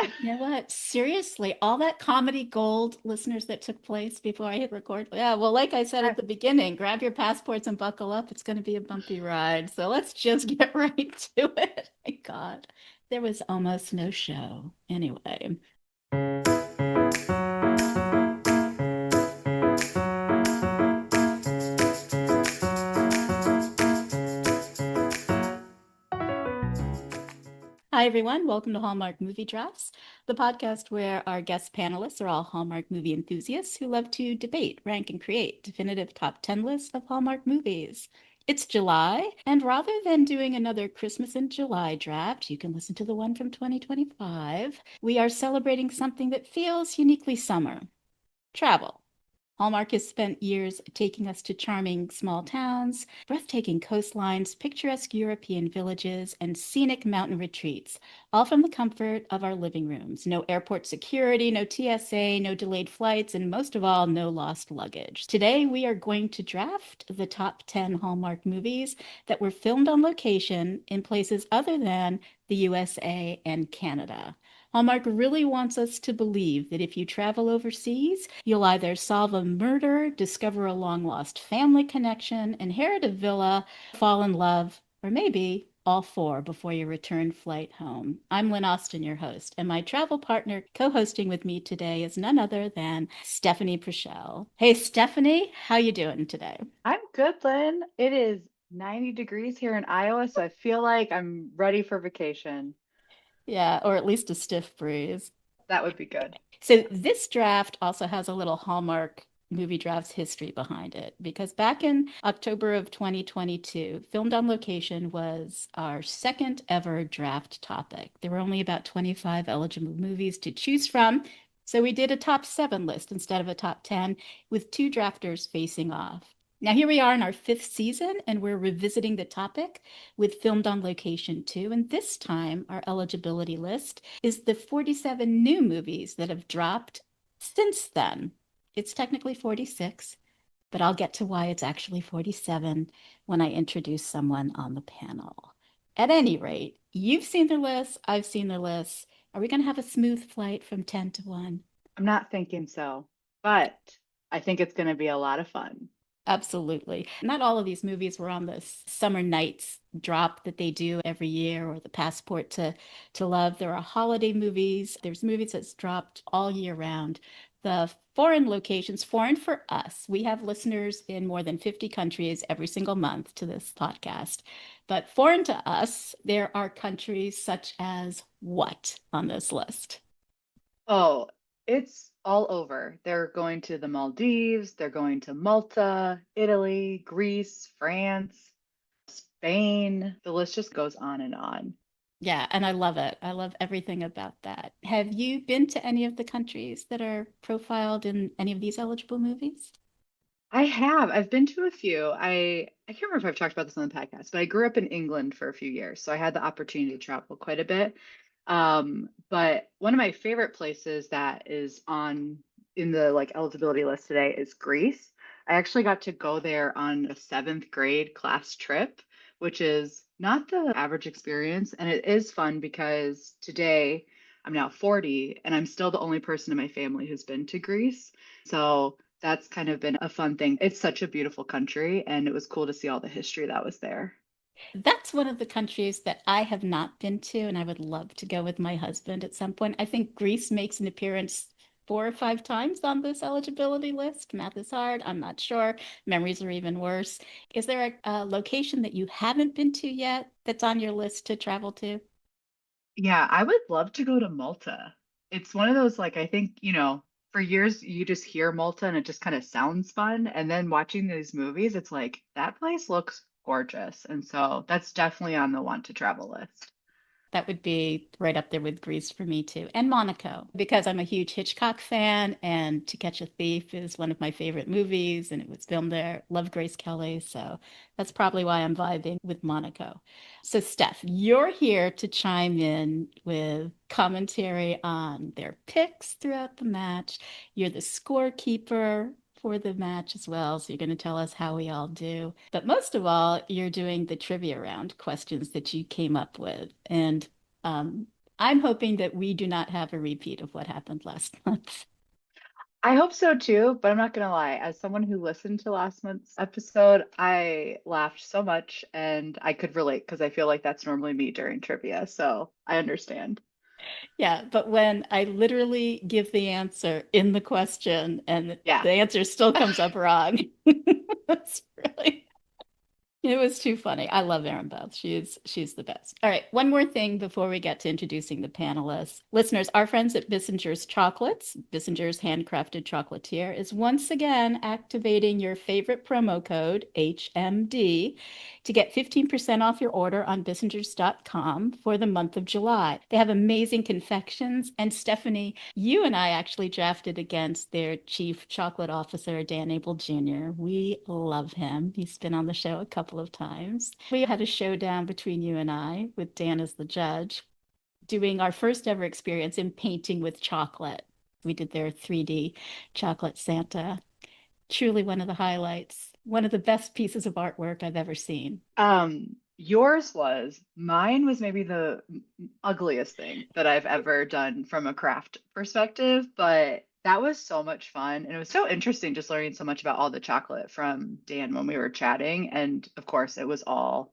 You know what? Seriously, all that comedy gold listeners that took place before I hit record. Yeah, well, like I said at the beginning, grab your passports and buckle up. It's going to be a bumpy ride. So let's just get right to it. My God, there was almost no show. Anyway. Hi, everyone. Welcome to Hallmark Movie Drafts, the podcast where our guest panelists are all Hallmark movie enthusiasts who love to debate, rank, and create definitive top 10 lists of Hallmark movies. It's July, and rather than doing another Christmas in July draft, you can listen to the one from 2025. We are celebrating something that feels uniquely summer: travel. Hallmark has spent years taking us to charming small towns, breathtaking coastlines, picturesque European villages, and scenic mountain retreats, all from the comfort of our living rooms. No airport security, no TSA, no delayed flights, and most of all, no lost luggage. Today, we are going to draft the top 10 Hallmark movies that were filmed on location in places other than the USA and Canada. Hallmark really wants us to believe that if you travel overseas, you'll either solve a murder, discover a long lost family connection, inherit a villa, fall in love, or maybe all four before your return flight home. I'm Lynn Austin, your host, and my travel partner co-hosting with me today is none other than Stephanie Preschel. Hey, Stephanie, how you doing today? I'm good, Lynn. It is 90 degrees here in Iowa, so I feel like I'm ready for vacation. Yeah, or at least a stiff breeze. That would be good. So this draft also has a little Hallmark movie drafts history behind it because back in October of 2022, filmed on location was our second ever draft topic. There were only about 25 eligible movies to choose from. So we did a top seven list instead of a top 10 with two drafters facing off. Now, here we are in our fifth season, and we're revisiting the topic with Filmed on Location 2. And this time, our eligibility list is the 47 new movies that have dropped since then. It's technically 46, but I'll get to why it's actually 47 when I introduce someone on the panel. At any rate, you've seen the list, I've seen the list. Are we going to have a smooth flight from 10 to 1? I'm not thinking so, but I think it's going to be a lot of fun. Absolutely. Not all of these movies were on this summer nights drop that they do every year or the passport to love. There are holiday movies. There's movies that's dropped all year round. The foreign locations, foreign for us. We have listeners in more than 50 countries every single month to this podcast. But foreign to us, there are countries such as what on this list? Oh, it's all over. They're going to the Maldives, they're going to Malta, Italy, Greece, France, Spain. The list just goes on and on. Yeah, and I love it. I love everything about that. Have you been to any of the countries that are profiled in any of these eligible movies? I have. I've been to a few. I can't remember if I've talked about this on the podcast, but I grew up in England for a few years, so I had the opportunity to travel quite a bit. But one of my favorite places that is on in the like eligibility list today is Greece. I actually got to go there on a seventh grade class trip, which is not the average experience, and it is fun because today I'm now 40 and I'm still the only person in my family who's been to Greece. So that's kind of been a fun thing. It's such a beautiful country, and it was cool to see all the history that was there. That's one of the countries that I have not been to, and I would love to go with my husband at some point. I think Greece makes an appearance 4 or 5 times on this eligibility list. Math is hard. I'm not sure. Memories are even worse. Is there a location that you haven't been to yet that's on your list to travel to? Yeah, I would love to go to Malta. It's one of those, like, I think, for years you just hear Malta and it just kind of sounds fun. And then watching these movies, it's like, that place looks gorgeous. And so that's definitely on the want to travel list. That would be right up there with Grease for me too. And Monaco, because I'm a huge Hitchcock fan, and To Catch a Thief is one of my favorite movies, and it was filmed there. Love Grace Kelly, so that's probably why I'm vibing with Monaco. So, Steph, you're here to chime in with commentary on their picks throughout the match. You're the scorekeeper for the match as well. So you're going to tell us how we all do. But most of all, you're doing the trivia round questions that you came up with. And I'm hoping that we do not have a repeat of what happened last month. I hope so too, but I'm not gonna lie. As someone who listened to last month's episode, I laughed so much and I could relate because I feel like that's normally me during trivia. So I understand. Yeah, but when I literally give the answer in the question and Yeah. the answer still comes up wrong, that's really it was too funny. I love Erin Beth. She's the best. All right, one more thing before we get to introducing the panelists. Listeners, our friends at Bissinger's Chocolates, Bissinger's handcrafted chocolatier, is once again activating your favorite promo code HMD to get 15% off your order on bissingers.com for the month of July. They have amazing confections, and Stephanie, you and I actually drafted against their chief chocolate officer, Dan Abel Jr. We love him. He's been on the show a couple of times. We had a showdown between you and I with Dan as the judge, doing our first ever experience in painting with chocolate. We did their 3D chocolate Santa. Truly one of the highlights, one of the best pieces of artwork I've ever seen. Yours was, mine was maybe the ugliest thing that I've ever done from a craft perspective, but that was so much fun. And it was so interesting just learning so much about all the chocolate from Dan when we were chatting. And of course, it was all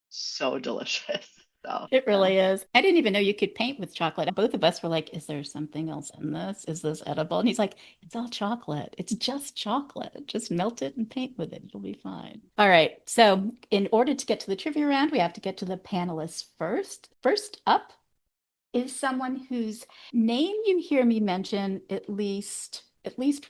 so delicious. So, It yeah. really is. I didn't even know you could paint with chocolate. Both of us were like, is there something else in this? Is this edible? And he's like, it's all chocolate. It's just chocolate. Just melt it and paint with it. It'll be fine. All right. So, in order to get to the trivia round, we have to get to the panelists first. First up is someone whose name you hear me mention at least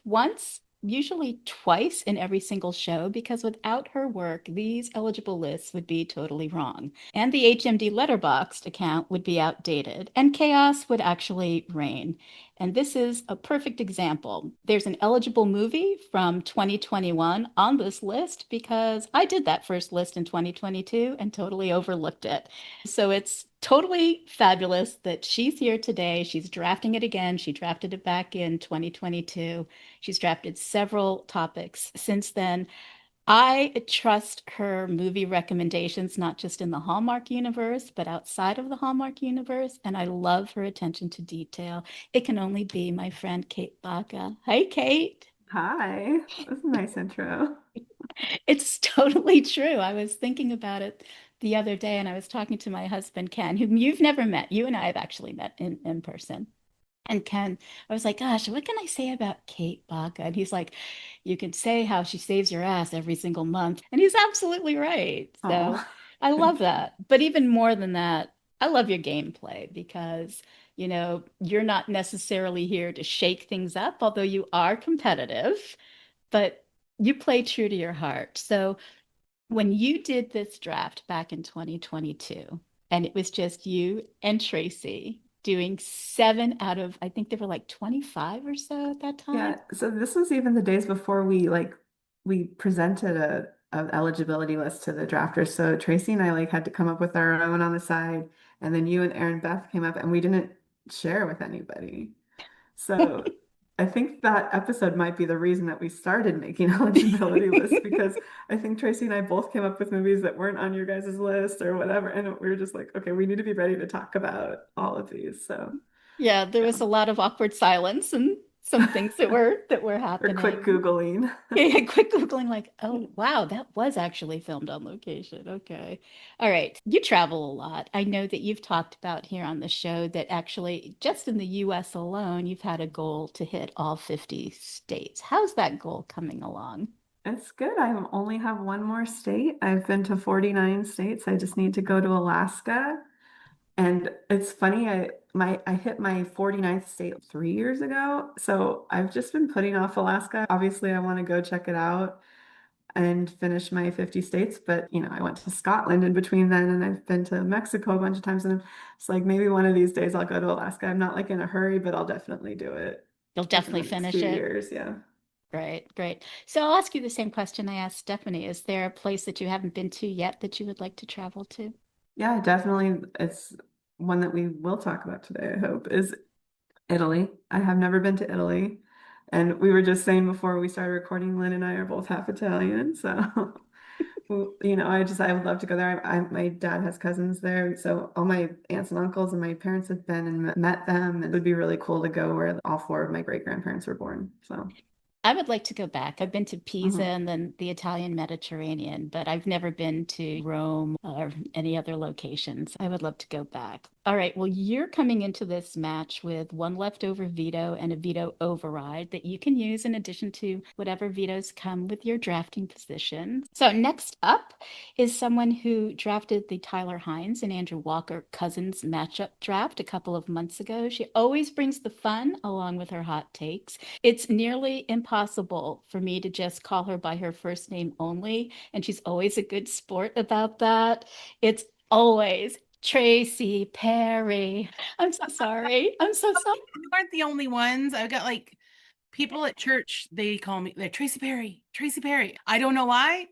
once, usually twice in every single show, because without her work, these eligible lists would be totally wrong. And the HMD letterboxed account would be outdated, and chaos would actually reign. And this is a perfect example. There's an eligible movie from 2021 on this list because I did that first list in 2022 and totally overlooked it. So it's totally fabulous that she's here today. She's drafting it again. She drafted it back in 2022. She's drafted several topics since then. I trust her movie recommendations, not just in the Hallmark universe, but outside of the Hallmark universe. And I love her attention to detail. It can only be my friend Kate Bacca. Hi, Kate. Hi, that's a nice intro. It's totally true. I was thinking about it the other day and I was talking to my husband, Ken, whom you've never met. You and I have actually met in person. And Ken, I was like, gosh, what can I say about Kate Bacca? And he's like, you can say how she saves your ass every single month. And he's absolutely right. So Oh, I love thank you. that. But even more than that, I love your gameplay because, you're not necessarily here to shake things up, although you are competitive, but you play true to your heart. So when you did this draft back in 2022, and it was just you and Tracy doing seven out of, I think there were like 25 or so at that time. Yeah, so this was even the days before we presented a eligibility list to the drafters. So Tracy and I like had to come up with our own on the side, and then you and Aaron Beth came up, and we didn't share with anybody. So I think that episode might be the reason that we started making eligibility lists because I think Tracy and I both came up with movies that weren't on your guys' list or whatever. And we were just like, okay, we need to be ready to talk about all of these. So Yeah, there was a lot of awkward silence and some things that were or quick happening. Googling. Yeah, quick Googling, like, oh, wow, that was actually filmed on location. Okay. All right. You travel a lot. I know that you've talked about here on the show that actually, just in the US alone, you've had a goal to hit all 50 states. How's that goal coming along? It's good. I only have one more state. I've been to 49 states. I just need to go to Alaska. And it's funny, I hit my 49th state 3 years ago. So I've just been putting off Alaska. Obviously, I want to go check it out and finish my 50 states. But I went to Scotland in between then, and I've been to Mexico a bunch of times. And it's like maybe one of these days I'll go to Alaska. I'm not like in a hurry, but I'll definitely do it You'll within definitely the next finish few it. years. Yeah. Great, great. So I'll ask you the same question I asked Stephanie. Is there a place that you haven't been to yet that you would like to travel to? Yeah, definitely. It's one that we will talk about today, I hope, is Italy. I have never been to Italy. And we were just saying before we started recording, Lynn and I are both half Italian. So I would love to go there. My dad has cousins there, so all my aunts and uncles and my parents have been and met them. And it would be really cool to go where all four of my great grandparents were born. So, I would like to go back. I've been to Pisa mhm. and then the Italian Mediterranean, but I've never been to Rome or any other locations. I would love to go back. All right. Well, you're coming into this match with one leftover veto and a veto override that you can use in addition to whatever vetoes come with your drafting position. So, next up is someone who drafted the Tyler Hines and Andrew Walker Cousins matchup draft a couple of months ago. She always brings the fun along with her hot takes. It's nearly impossible for me to just call her by her first name only, and she's always a good sport about that. It's always Tracy Parry. I'm so sorry. I'm so sorry. You aren't the only ones. I've got like people at church, they call me like Tracy Parry, Tracy Parry. I don't know why.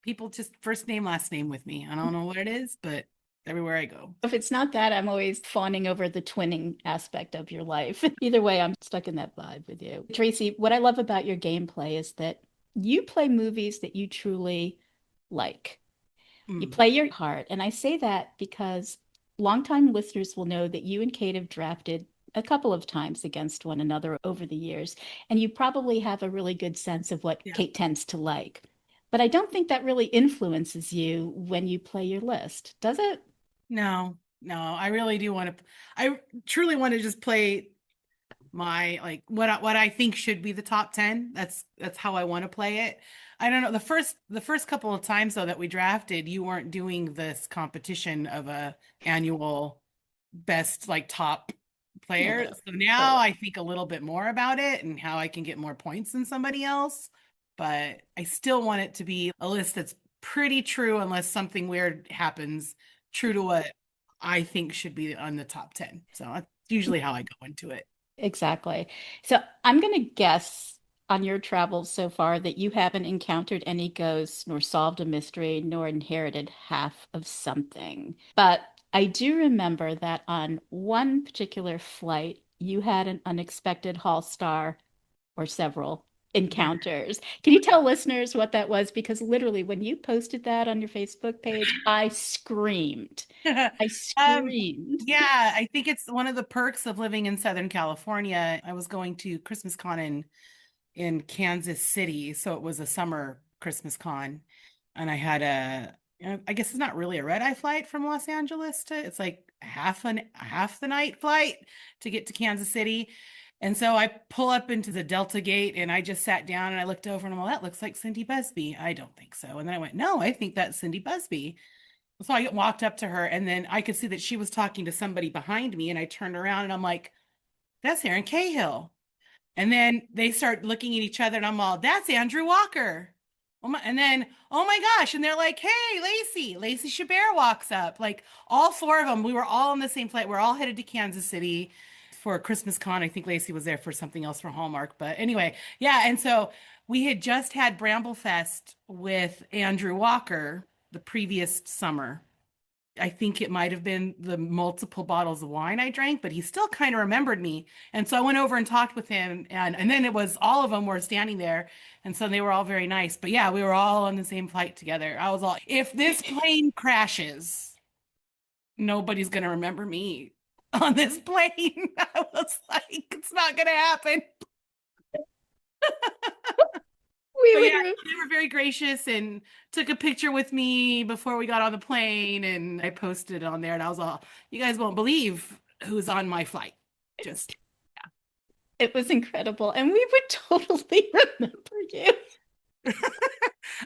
People just first name, last name with me. I don't know what it is, but everywhere I go. If it's not that, I'm always fawning over the twinning aspect of your life. Either way, I'm stuck in that vibe with you. Tracy, what I love about your gameplay is that you play movies that you truly like. You play your heart. And I say that because longtime listeners will know that you and Kate have drafted a couple of times against one another over the years. And you probably have a really good sense of what Yeah. Kate tends to like. But I don't think that really influences you when you play your list, does it? No, I really do want to, I truly want to just play my like what I think should be the top 10. That's how I want to play it. I don't know. The first couple of times though that we drafted, you weren't doing this competition of a annual best like top player. No, So now I think a little bit more about it and how I can get more points than somebody else. But I still want it to be a list that's pretty true unless something weird happens, true to what I think should be on the top 10. So that's usually how I go into it. exactly. So I'm going to guess on your travels so far that you haven't encountered any ghosts, nor solved a mystery, nor inherited half of something. But I do remember that on one particular flight, you had an unexpected hall star or several encounters. Can you tell listeners what that was? Because literally, when you posted that on your Facebook page, I screamed. I Um, screamed. yeah, I think it's one of the perks of living in Southern California. I was going to Christmas Con in Kansas City, so it was a summer Christmas con, and I had I guess it's not really a red eye flight from Los Angeles to, it's like half the night flight to get to Kansas City. And so I pull up into the Delta gate and I just sat down and I looked over and I'm, well, that looks like Cindy Busby. I don't think so. And then I went, no, I think that's Cindy Busby. So I walked up to her and then I could see that she was talking to somebody behind me and I turned around and I'm like, that's Erin Cahill. And then they start looking at each other and I'm all, that's Andrew Walker. Oh my, and then, oh my gosh. And they're like, hey, Lacey Chabert walks up. Like all four of them, we were all on the same flight. We're all headed to Kansas City for Christmas Con. I think Lacey was there for something else for Hallmark. But anyway, yeah. And so we had just had Bramblefest with Andrew Walker the previous summer. I think it might have been the multiple bottles of wine I drank, but he still kind of remembered me. And so I went over and talked with him, and then it was all of them were standing there, and so they were all very nice. But yeah, we were all on the same flight together. I was all, if this plane crashes, nobody's gonna remember me on this plane. I was like, it's not gonna happen. We But would yeah, they were very gracious and took a picture with me before we got on the plane, and I posted it on there, and I was all, you guys won't believe who's on my flight. Just it was incredible. And we would totally remember you.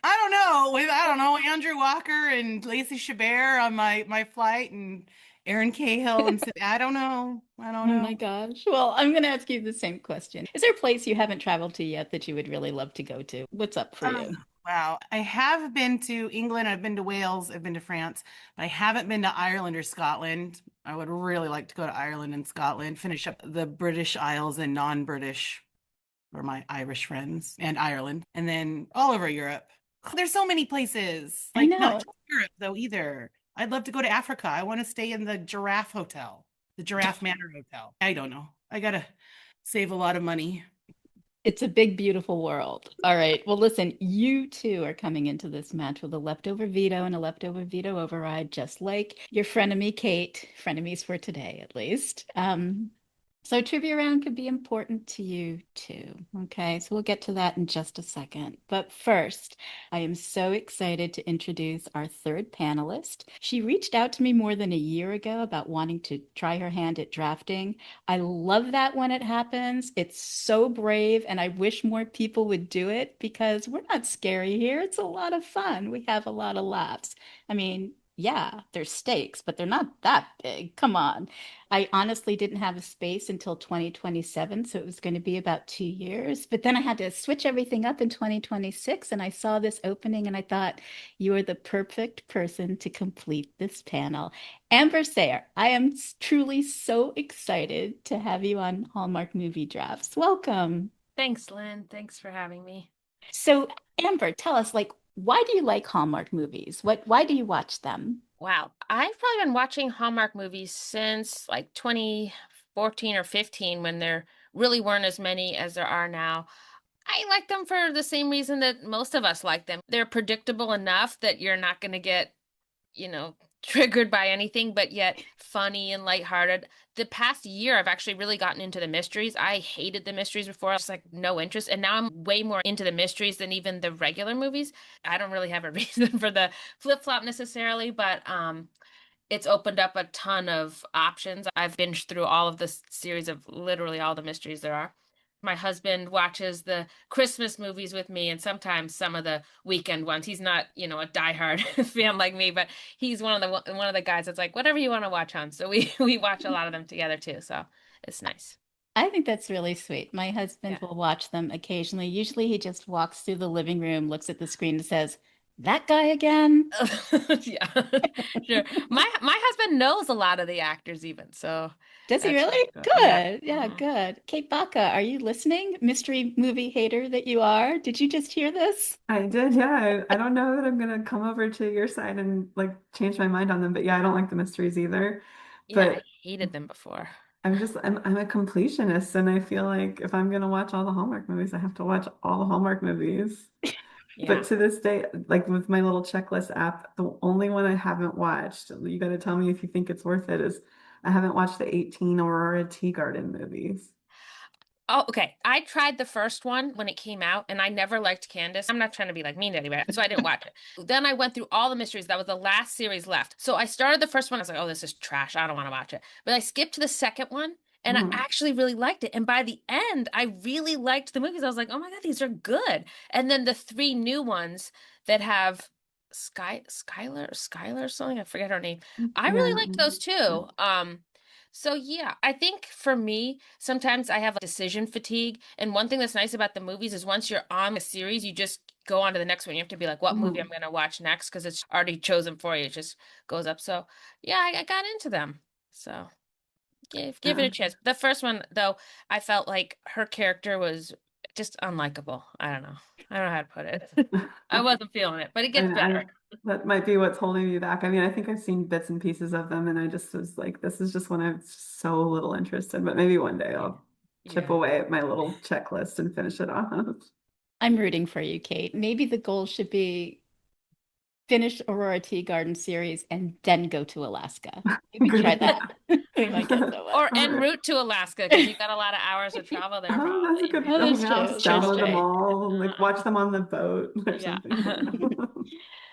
I don't know, Andrew Walker and Lacey Chabert on my flight and Erin Cahill and I don't know. I don't Oh know. my gosh. Well, I'm going to ask you the same question. Is there a place you haven't traveled to yet that you would really love to go to? What's up for Oh, you? wow. I have been to England, I've been to Wales, I've been to France, but I haven't been to Ireland or Scotland. I would really like to go to Ireland and Scotland, finish up the British Isles and non-British for my Irish friends and Ireland, and then all over Europe. There's so many places, I like not know. just Europe though either. I'd love to go to Africa. I want to stay in the Giraffe Hotel, the Giraffe Manor Hotel. I don't know. I gotta save a lot of money. It's a big, beautiful world. All right. Well, listen, you two are coming into this match with a leftover veto and a leftover veto override, just like your frenemy, Kate. Frenemies for today, at least. So trivia round could be important to you too. Okay, so we'll get to that in just a second. But first, I am so excited to introduce our third panelist. She reached out to me more than a year ago about wanting to try her hand at drafting. I love that when it happens. It's so brave, and I wish more people would do it because we're not scary here. It's a lot of fun. We have a lot of laughs. I mean, yeah, there's stakes, but they're not that big. Come on. I honestly didn't have a space until 2027, so it was going to be about 2 years. But then I had to switch everything up in 2026, and I saw this opening and I thought, you are the perfect person to complete this panel. Amber Sayer, I am truly so excited to have you on Hallmark Movie Drafts. Welcome. Thanks, Lynn. Thanks for having me. So, Amber, tell us, like, why do you like Hallmark movies? Why do you watch them? Wow. I've probably been watching Hallmark movies since like 2014 or 15 when there really weren't as many as there are now. I like them for the same reason that most of us like them. They're predictable enough that you're not going to get, triggered by anything, but yet funny and lighthearted. The past year, I've actually really gotten into the mysteries. I hated the mysteries before. I was like, no interest. And now I'm way more into the mysteries than even the regular movies. I don't really have a reason for the flip-flop necessarily, but it's opened up a ton of options. I've binged through all of this series of literally all the mysteries there are. My husband watches the Christmas movies with me and sometimes some of the weekend ones. He's not, a diehard fan like me, but he's one of the guys that's like, whatever you want to watch on. So we watch a lot of them together too. So it's nice. I think that's really sweet. My husband Yeah. will watch them occasionally. Usually he just walks through the living room, looks at the screen and says, that guy again? Yeah. Sure. My husband knows a lot of the actors even, so Does he that's pretty really? cool. Yeah. Good. Yeah, good. Kate Bacca, are you listening? Mystery movie hater that you are. Did you just hear this? I did, yeah. I don't know that I'm gonna come over to your side and like change my mind on them, but yeah, I don't like the mysteries either. Yeah, I But hated them before. I'm a completionist, and I feel like if I'm gonna watch all the Hallmark movies, I have to watch all the Hallmark movies. But Yeah. to this day, like with my little checklist app, the only one I haven't watched, you got to tell me if you think it's worth it, is I haven't watched the 18 Aurora Tea Garden movies. Oh, okay. I tried the first one when it came out, and I never liked Candace. I'm not trying to be like mean to anybody, so I didn't watch it. Then I went through all the mysteries. That was the last series left. So I started the first one. I was like, oh, this is trash. I don't want to watch it. But I skipped to the second one, and I Mhm. actually really liked it. And by the end, I really liked the movies. I was like, oh my God, these are good. And then the three new ones that have Skylar or something, I forget her name. I Yeah, I really don't liked know. those Yeah. too. So yeah, I think for me, sometimes I have like decision fatigue. And one thing that's nice about the movies is once you're on the series, you just go on to the next one. You have to be like, what movie I'm Mhm. gonna watch next because it's already chosen for you. It just goes up. So yeah, I got into them. So give it Yeah. a chance. The first one though, I felt like her character was just unlikable. I don't know. I don't know how to put it. I wasn't feeling it, but it gets And better. that might be what's holding me back. I mean, I think I've seen bits and pieces of them, and I just was like, this is just one I'm so little interested, but maybe one day I'll chip Yeah. away at my little checklist and finish it off. I'm rooting for you, Kate. Maybe the goal should be finish Aurora Tea Garden series and then go to Alaska. Maybe Good try idea. that. We might get somewhere. Or All en right. route to Alaska because you got a lot of hours of travel there Oh, that's a probably. good. Oh, Oh, that's yeah, I'll true. just That's very download them straight. all, like watch them on the boat or Yeah. something.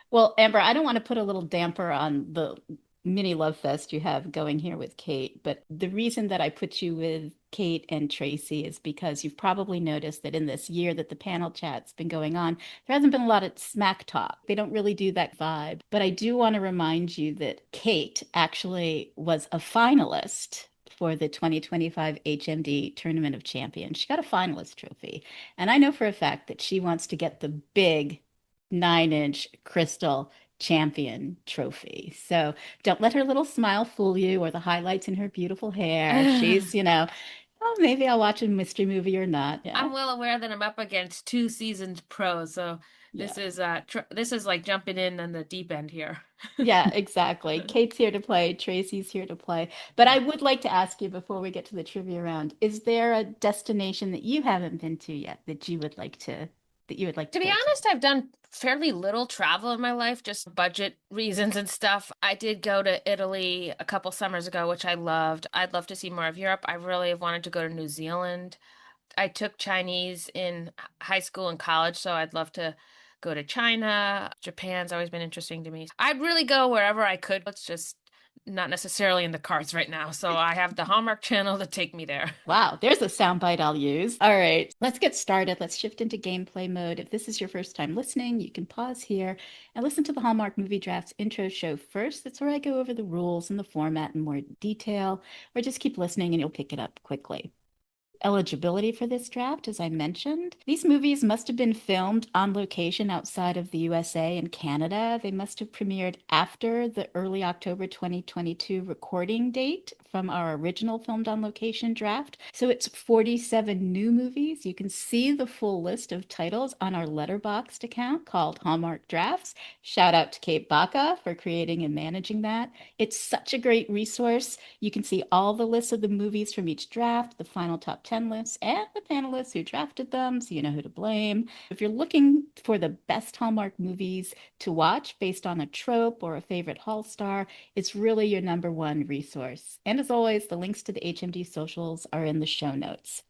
Well, Amber, I don't want to put a little damper on the mini love fest you have going here with Kate, but the reason that I put you with Kate and Tracy is because you've probably noticed that in this year that the panel chat's been going on, there hasn't been a lot of smack talk. They don't really do that vibe. But I do want to remind you that Kate actually was a finalist for the 2025 HMD Tournament of Champions. She got a finalist trophy. And I know for a fact that she wants to get the big 9-inch crystal champion trophy. So don't let her little smile fool you or the highlights in her beautiful hair. She's, oh, maybe I'll watch a mystery movie or not. Yeah. I'm well aware that I'm up against two seasoned pros, so This is this is like jumping in on the deep end here. Yeah, exactly. Kate's here to play, Tracy's here to play. But I would like to ask you before we get to the trivia round, is there a destination that you haven't been to yet that you would like to To be go to? honest, I've done fairly little travel in my life, just budget reasons and stuff. I did go to Italy a couple summers ago, which I loved. I'd love to see more of Europe. I really have wanted to go to New Zealand. I took Chinese in high school and college, so I'd love to go to China. Japan's always been interesting to me. I'd really go wherever I could. It's just not necessarily in the cards right now. So I have the Hallmark Channel to take me there. Wow, there's a soundbite I'll use. All right, let's get started. Let's shift into gameplay mode. If this is your first time listening, you can pause here and listen to the Hallmark Movie Drafts intro show first. That's where I go over the rules and the format in more detail, or just keep listening and you'll pick it up quickly. Eligibility for this draft, as I mentioned. These movies must have been filmed on location outside of the USA and Canada. They must have premiered after the early October 2022 recording date from our original filmed on location draft. So it's 47 new movies. You can see the full list of titles on our Letterboxd account called Hallmark Drafts. Shout out to Kate Bacca for creating and managing that. It's such a great resource. You can see all the lists of the movies from each draft, the final top 10 lists, and the panelists who drafted them, so you know who to blame. If you're looking for the best Hallmark movies to watch based on a trope or a favorite Hall star, it's really your number one resource. And as always, the links to the HMD socials are in the show notes.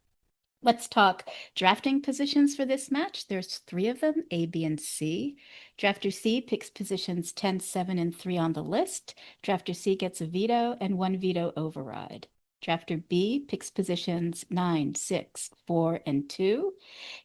Let's talk drafting positions for this match. There's 3 of them, A, B, and C. Drafter C picks positions 10, 7, and 3 on the list. Drafter C gets a veto and 1 veto override. Drafter B picks positions 9, 6, 4, and 2.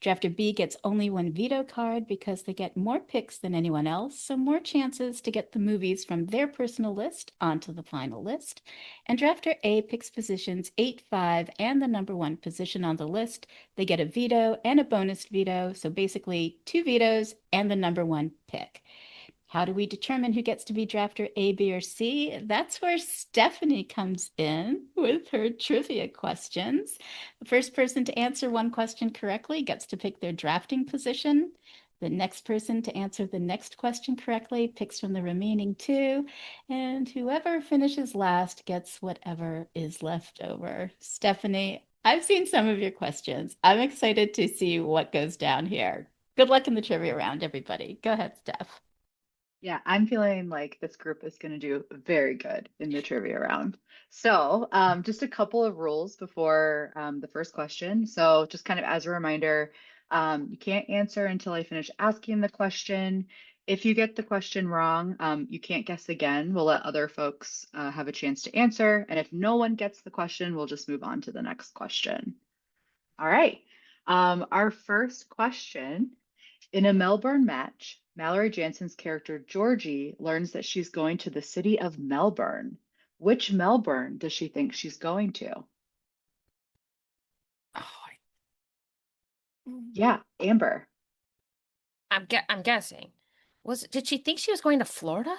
Drafter B gets only 1 veto card because they get more picks than anyone else, so more chances to get the movies from their personal list onto the final list. And Drafter A picks positions 8, 5, and the number 1 position on the list. They get a veto and a bonus veto, so basically 2 vetoes and the number 1 pick. How do we determine who gets to be drafter A, B, or C? That's where Stephanie comes in with her trivia questions. The first person to answer one question correctly gets to pick their drafting position. The next person to answer the next question correctly picks from the remaining 2. And whoever finishes last gets whatever is left over. Stephanie, I've seen some of your questions. I'm excited to see what goes down here. Good luck in the trivia round, everybody. Go ahead, Steph. Yeah, I'm feeling like this group is going to do very good in the trivia round. So, just a couple of rules before the first question. So, just kind of as a reminder, you can't answer until I finish asking the question. If you get the question wrong, you can't guess again. We'll let other folks have a chance to answer. And if no one gets the question, we'll just move on to the next question. All right. Our first question. In a Melbourne match, Mallory Jansen's character Georgie learns that she's going to the city of Melbourne. Which Melbourne does she think she's going to? Oh, Yeah, Amber. I'm guessing. Did she think she was going to Florida?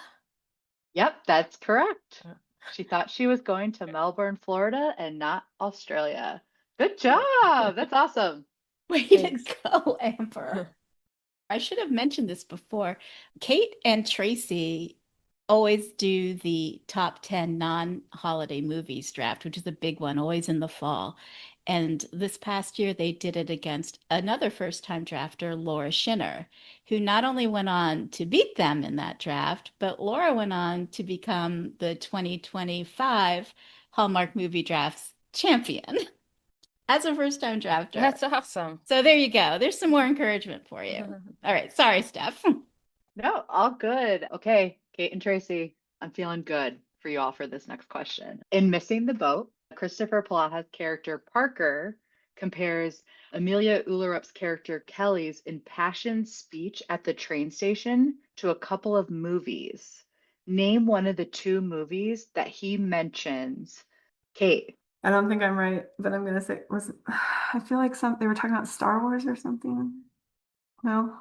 Yep, that's correct. Uh. She thought she was going to Melbourne, Florida, and not Australia. Good job. That's awesome. Way Thanks. to go, Amber. I should have mentioned this before. Kate and Tracy always do the top 10 non-holiday movies draft, which is a big one, always in the fall. And this past year, they did it against another first-time drafter, Laura Schinner, who not only went on to beat them in that draft, but Laura went on to become the 2025 Hallmark Movie Drafts champion as a first-time drafter. That's awesome. So there you go. There's some more encouragement for you. All right. Sorry, Steph. No, all good. Okay, Kate and Tracy, I'm feeling good for you all for this next question. In Missing the Boat, Christopher Palaha's character Parker compares Amelia Ullerup's character Kelly's impassioned speech at the train station to a couple of movies. Name one of the 2 movies that he mentions. Kate. I don't think I'm right, but I'm gonna say I feel like they were talking about Star Wars or something. No?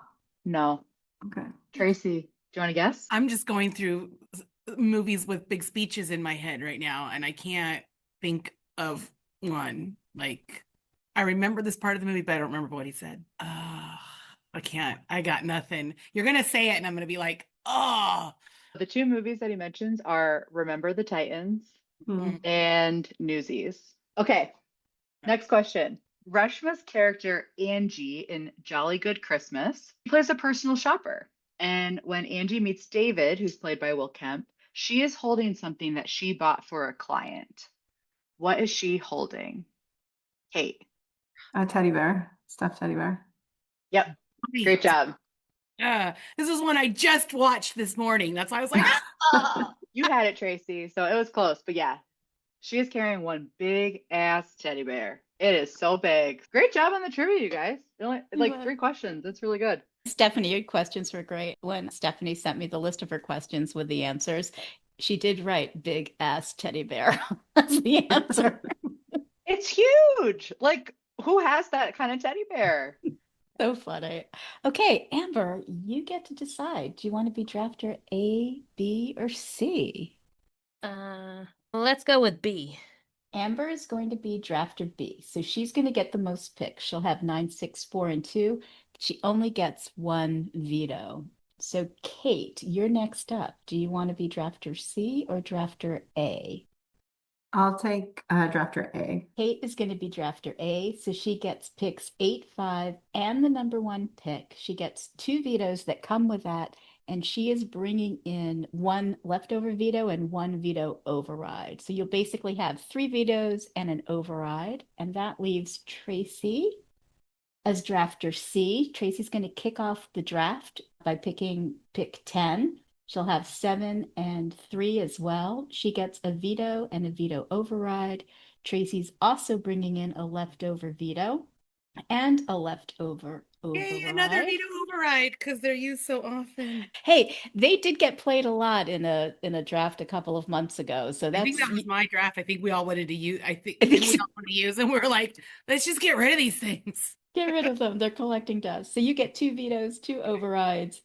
No. Okay. Tracy, do you want to guess? I'm just going through movies with big speeches in my head right now, and I can't think of one. Like, I remember this part of the movie, but I don't remember what he said. I can't. I got nothing. You're gonna say it, and I'm gonna be like, oh. The two movies that he mentions are Remember the Titans Hmm. and Newsies. Okay, next question. Reshma's character Angie in Jolly Good Christmas plays a personal shopper. And when Angie meets David, who's played by Will Kemp, she is holding something that she bought for a client. What is she holding? Kate. A teddy bear, stuffed teddy bear. Yep. Great job. This is one I just watched this morning. That's why I was like, Oh, you had it, Tracy. So it was close. But yeah, she is carrying one big ass teddy bear. It is so big. Great job on the trivia, you guys. Only like 3 questions. That's really good. Stephanie, your questions were great. When Stephanie sent me the list of her questions with the answers, she did write big ass teddy bear as the answer. It's huge. Like, who has that kind of teddy bear? So funny. Okay, Amber, you get to decide. Do you want to be drafter A, B, or C? Let's go with B. Amber is going to be drafter B, so she's going to get the most picks. She'll have 9, 6, 4, and 2. She only gets one veto. So, Kate, you're next up. Do you want to be drafter C or drafter A? I'll take drafter A. Kate is going to be drafter A, so she gets picks 8, 5, and the number 1 pick. She gets 2 vetoes that come with that, and she is bringing in 1 leftover veto and 1 veto override. So you'll basically have 3 vetoes and an override, and that leaves Tracy as drafter C. Tracy's going to kick off the draft by picking pick 10. She'll have 7 and 3 as well. She gets a veto and a veto override. Tracy's also bringing in a leftover veto and a leftover yay, another override. veto override because they're used so often. Hey, they did get played a lot in a draft a couple of months ago. So I think that's that was my draft. I think we all wanted to use. I think we all wanted to use, and we were like, let's just get rid of these things. get rid of them. They're collecting dust. So you get 2 vetoes, 2 overrides,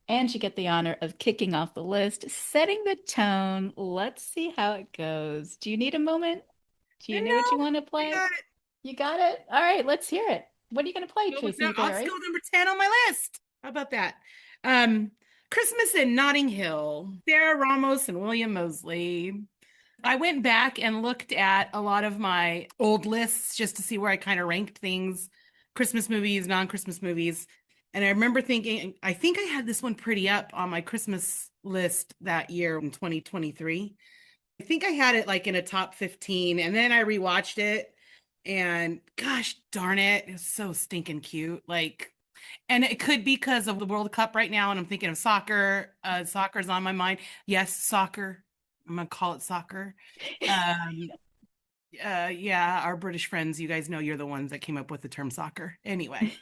and you get the honor of kicking off the list, setting the tone. Let's see how it goes. Do you need a moment? Do you know what you want to play? Got it. You got it? All right, let's hear it. What are you going to play, Tracy I'll Parry? just go number 10 on my list. How about that? Christmas in Notting Hill, Sarah Ramos and William Mosley. I went back and looked at a lot of my old lists just to see where I kind of ranked things, Christmas movies, non-Christmas movies. And I remember thinking, I think I had this one pretty up on my Christmas list that year in 2023. I think I had it like in a top 15, and then I rewatched it, and gosh darn it, it's so stinking cute. Like, and it could be because of the World Cup right now, and I'm thinking of soccer. Soccer's on my mind. Yes, soccer. I'm gonna call it soccer. Yeah, our British friends, you guys know you're the ones that came up with the term soccer. Anyway,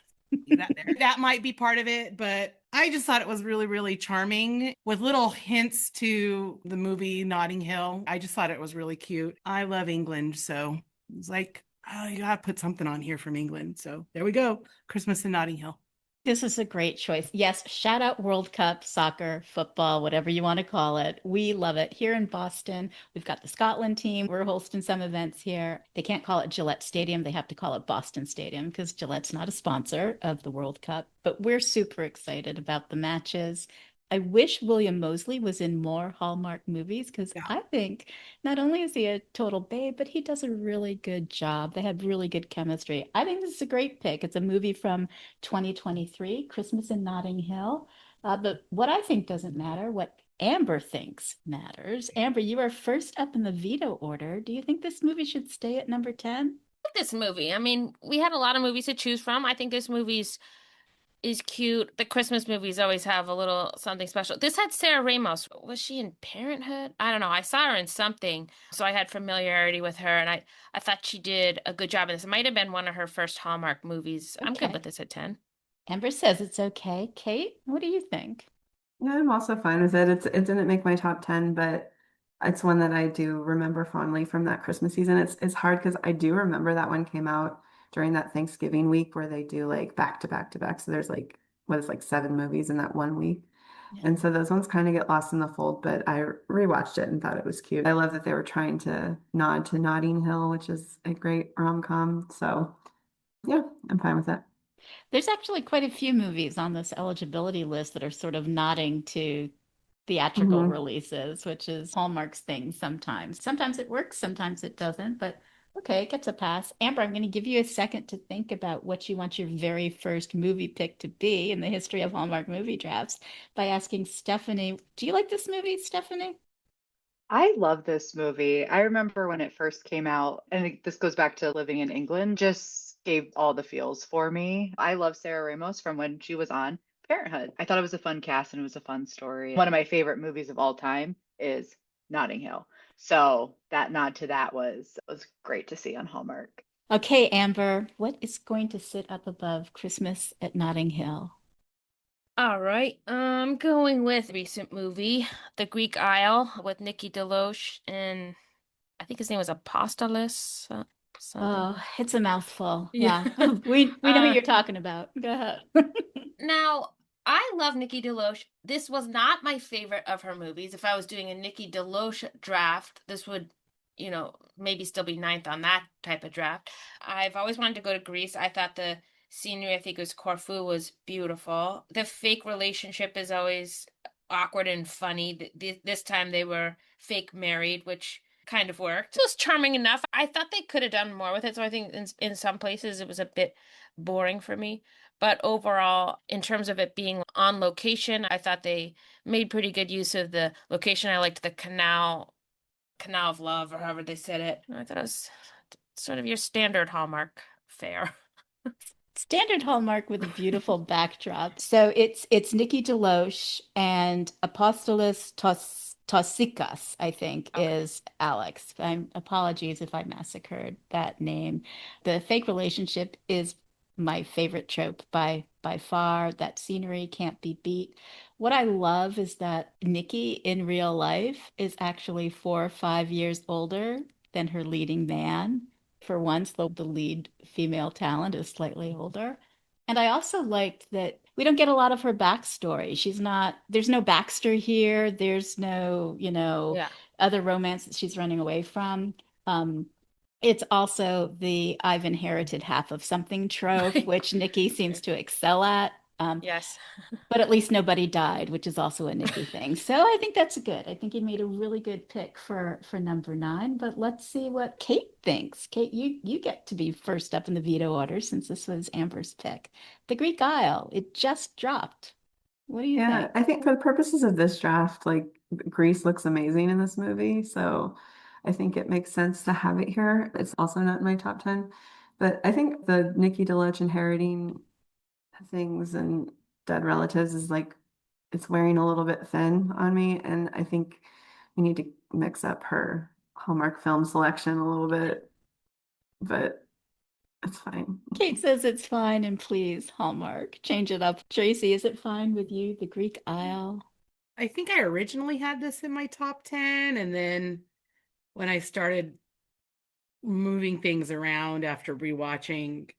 that might be part of it, but I just thought it was really, really charming with little hints to the movie Notting Hill. I just thought it was really cute. I love England, so it was like, oh, you gotta put something on here from England. So there we go. Christmas in Notting Hill. This is a great choice. Yes, shout out World Cup, soccer, football, whatever you want to call it. We love it. Here in Boston, we've got the Scotland team. We're hosting some events here. They can't call it Gillette Stadium. They have to call it Boston Stadium because Gillette's not a sponsor of the World Cup. But we're super excited about the matches. I wish William Mosley was in more Hallmark movies because I think not only is he a total babe, but he does a really good job. They have really good chemistry. I think this is a great pick. It's a movie from 2023, Christmas in Notting Hill. But what I think doesn't matter, what Amber thinks matters. Amber, you are first up in the veto order. Do you think this movie should stay at number 10? This movie. I mean, we had a lot of movies to choose from. I think this movie's is cute. The Christmas movies always have a little something special. This had Sarah Ramos. Was she in Parenthood? I don't know. I saw her in something, so I had familiarity with her, and I thought she did a good job in this. It might have been one of her first Hallmark movies. I'm good with this at 10. Amber says it's okay. Kate, what do you think? Yeah, I'm also fine with it. It didn't make my top 10, but it's one that I do remember fondly from that Christmas season. It's hard because I do remember that one came out during that Thanksgiving week where they do like back to back to back. So there's like what is like 7 movies in that one week. Yeah. And so those ones kind of get lost in the fold, but I rewatched it and thought it was cute. I love that they were trying to nod to Notting Hill, which is a great rom-com. So yeah, I'm fine with it. There's actually quite a few movies on this eligibility list that are sort of nodding to theatrical Mhm. releases, which is Hallmark's thing sometimes. Sometimes it works, sometimes it doesn't, but okay, it gets a pass. Amber, I'm going to give you a second to think about what you want your very first movie pick to be in the history of Hallmark movie drafts by asking Stephanie, do you like this movie, Stephanie? I love this movie. I remember when it first came out, and this goes back to living in England, just gave all the feels for me. I love Sarah Ramos from when she was on Parenthood. I thought it was a fun cast and it was a fun story. One of my favorite movies of all time is Notting Hill. So that nod to that was great to see on Hallmark. Okay, Amber, what is going to sit up above Christmas at Notting Hill? All right, I'm going with recent movie, The Greek Isle with Nikki DeLoach and I think his name was Apostolos, something. Oh, it's a mouthful. Yeah. Yeah. We know who Uh, you're talking about. Go ahead. Now, I love Nikki DeLoach. This was not my favorite of her movies. If I was doing a Nikki DeLoach draft, this would, maybe still be ninth on that type of draft. I've always wanted to go to Greece. I thought the scenery, I think it was Corfu, was beautiful. The fake relationship is always awkward and funny. This time they were fake married, which kind of worked. It was charming enough. I thought they could have done more with it. So I think in some places it was a bit boring for me. But overall, in terms of it being on location, I thought they made pretty good use of the location. I liked the canal of love, or however they said it. I thought it was sort of your standard Hallmark fare. Standard Hallmark with a beautiful backdrop. So it's Nikki DeLoach and Apostolos Tosikas, I think, Okay. is Alex. Apologies if I massacred that name. The fake relationship is my favorite trope by far. That scenery can't be beat. What I love is that Nikki in real life is actually 4 or 5 years older than her leading man. For once, the lead female talent is slightly older. And I also liked that we don't get a lot of her backstory. There's no Baxter here. There's no, Yeah. other romance that she's running away from. Um, it's also the I've inherited half of something trope, Right. which Nikki seems to excel at. Yes. But at least nobody died, which is also a Nikki thing. So I think that's good. I think you made a really good pick for number 9. But let's see what Kate thinks. Kate, you get to be first up in the veto order since this was Amber's pick. The Greek Isle, it just dropped. What do you Yeah, think? I think for the purposes of this draft, like Grease looks amazing in this movie, so I think it makes sense to have it here. It's also not in my top 10, but I think the Nikki DeLoach inheriting things and dead relatives is like it's wearing a little bit thin on me, and I think we need to mix up her Hallmark film selection a little bit, but it's fine. Kate says it's fine, and please, Hallmark, change it up. Tracy, is it fine with you? The Greek Isle? I think I originally had this in my top 10, and then when I started moving things around after rewatching,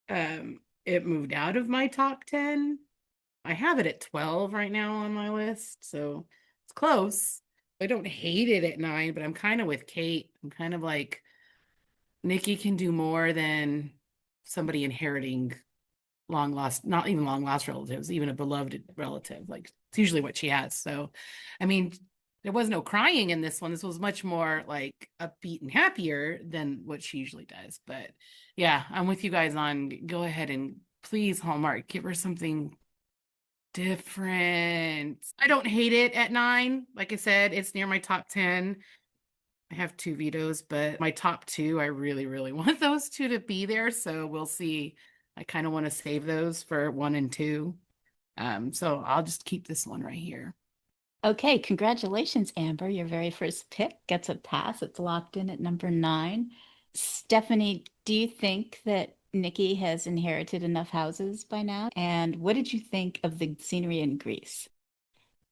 it moved out of my top 10. I have it at 12 right now on my list, so it's close. I don't hate it at 9, but I'm kind of with Kate. I'm kind of like Nikki can do more than somebody inheriting long lost, not even long lost relatives, even a beloved relative. Like it's usually what she has. So, I mean, there was no crying in this one. This was much more like upbeat and happier than what she usually does. But yeah, I'm with you guys on go ahead and please, Hallmark, give her something different. I don't hate it at 9. Like I said, it's near my top 10. I have 2 vetoes, but my top 2, I really, really want those 2 to be there. So we'll see. I kind of want to save those for 1 and 2. So I'll just keep this one right here. Okay, congratulations, Amber. Your very first pick gets a pass. It's locked in at number 9. Stephanie, do you think that Nikki has inherited enough houses by now? And what did you think of the scenery in Greece?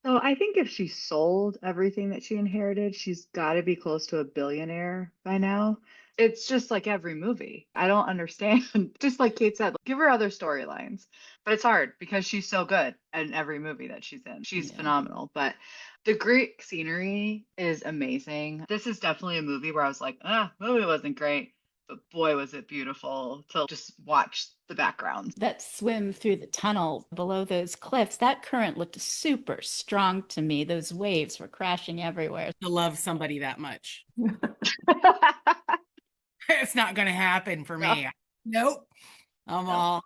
So I think if she sold everything that she inherited, she's got to be close to a billionaire by now. It's just like every movie. I don't understand. Just like Kate said, give her other storylines. But it's hard because she's so good in every movie that she's in. She's Yeah. phenomenal. But the Greek scenery is amazing. This is definitely a movie where I was like, movie wasn't great. but boy, was it beautiful to just watch the background. That swim through the tunnel below those cliffs, that current looked super strong to me. Those waves were crashing everywhere. To love somebody that much. It's not going to happen for No. me. Nope. I'm No. all,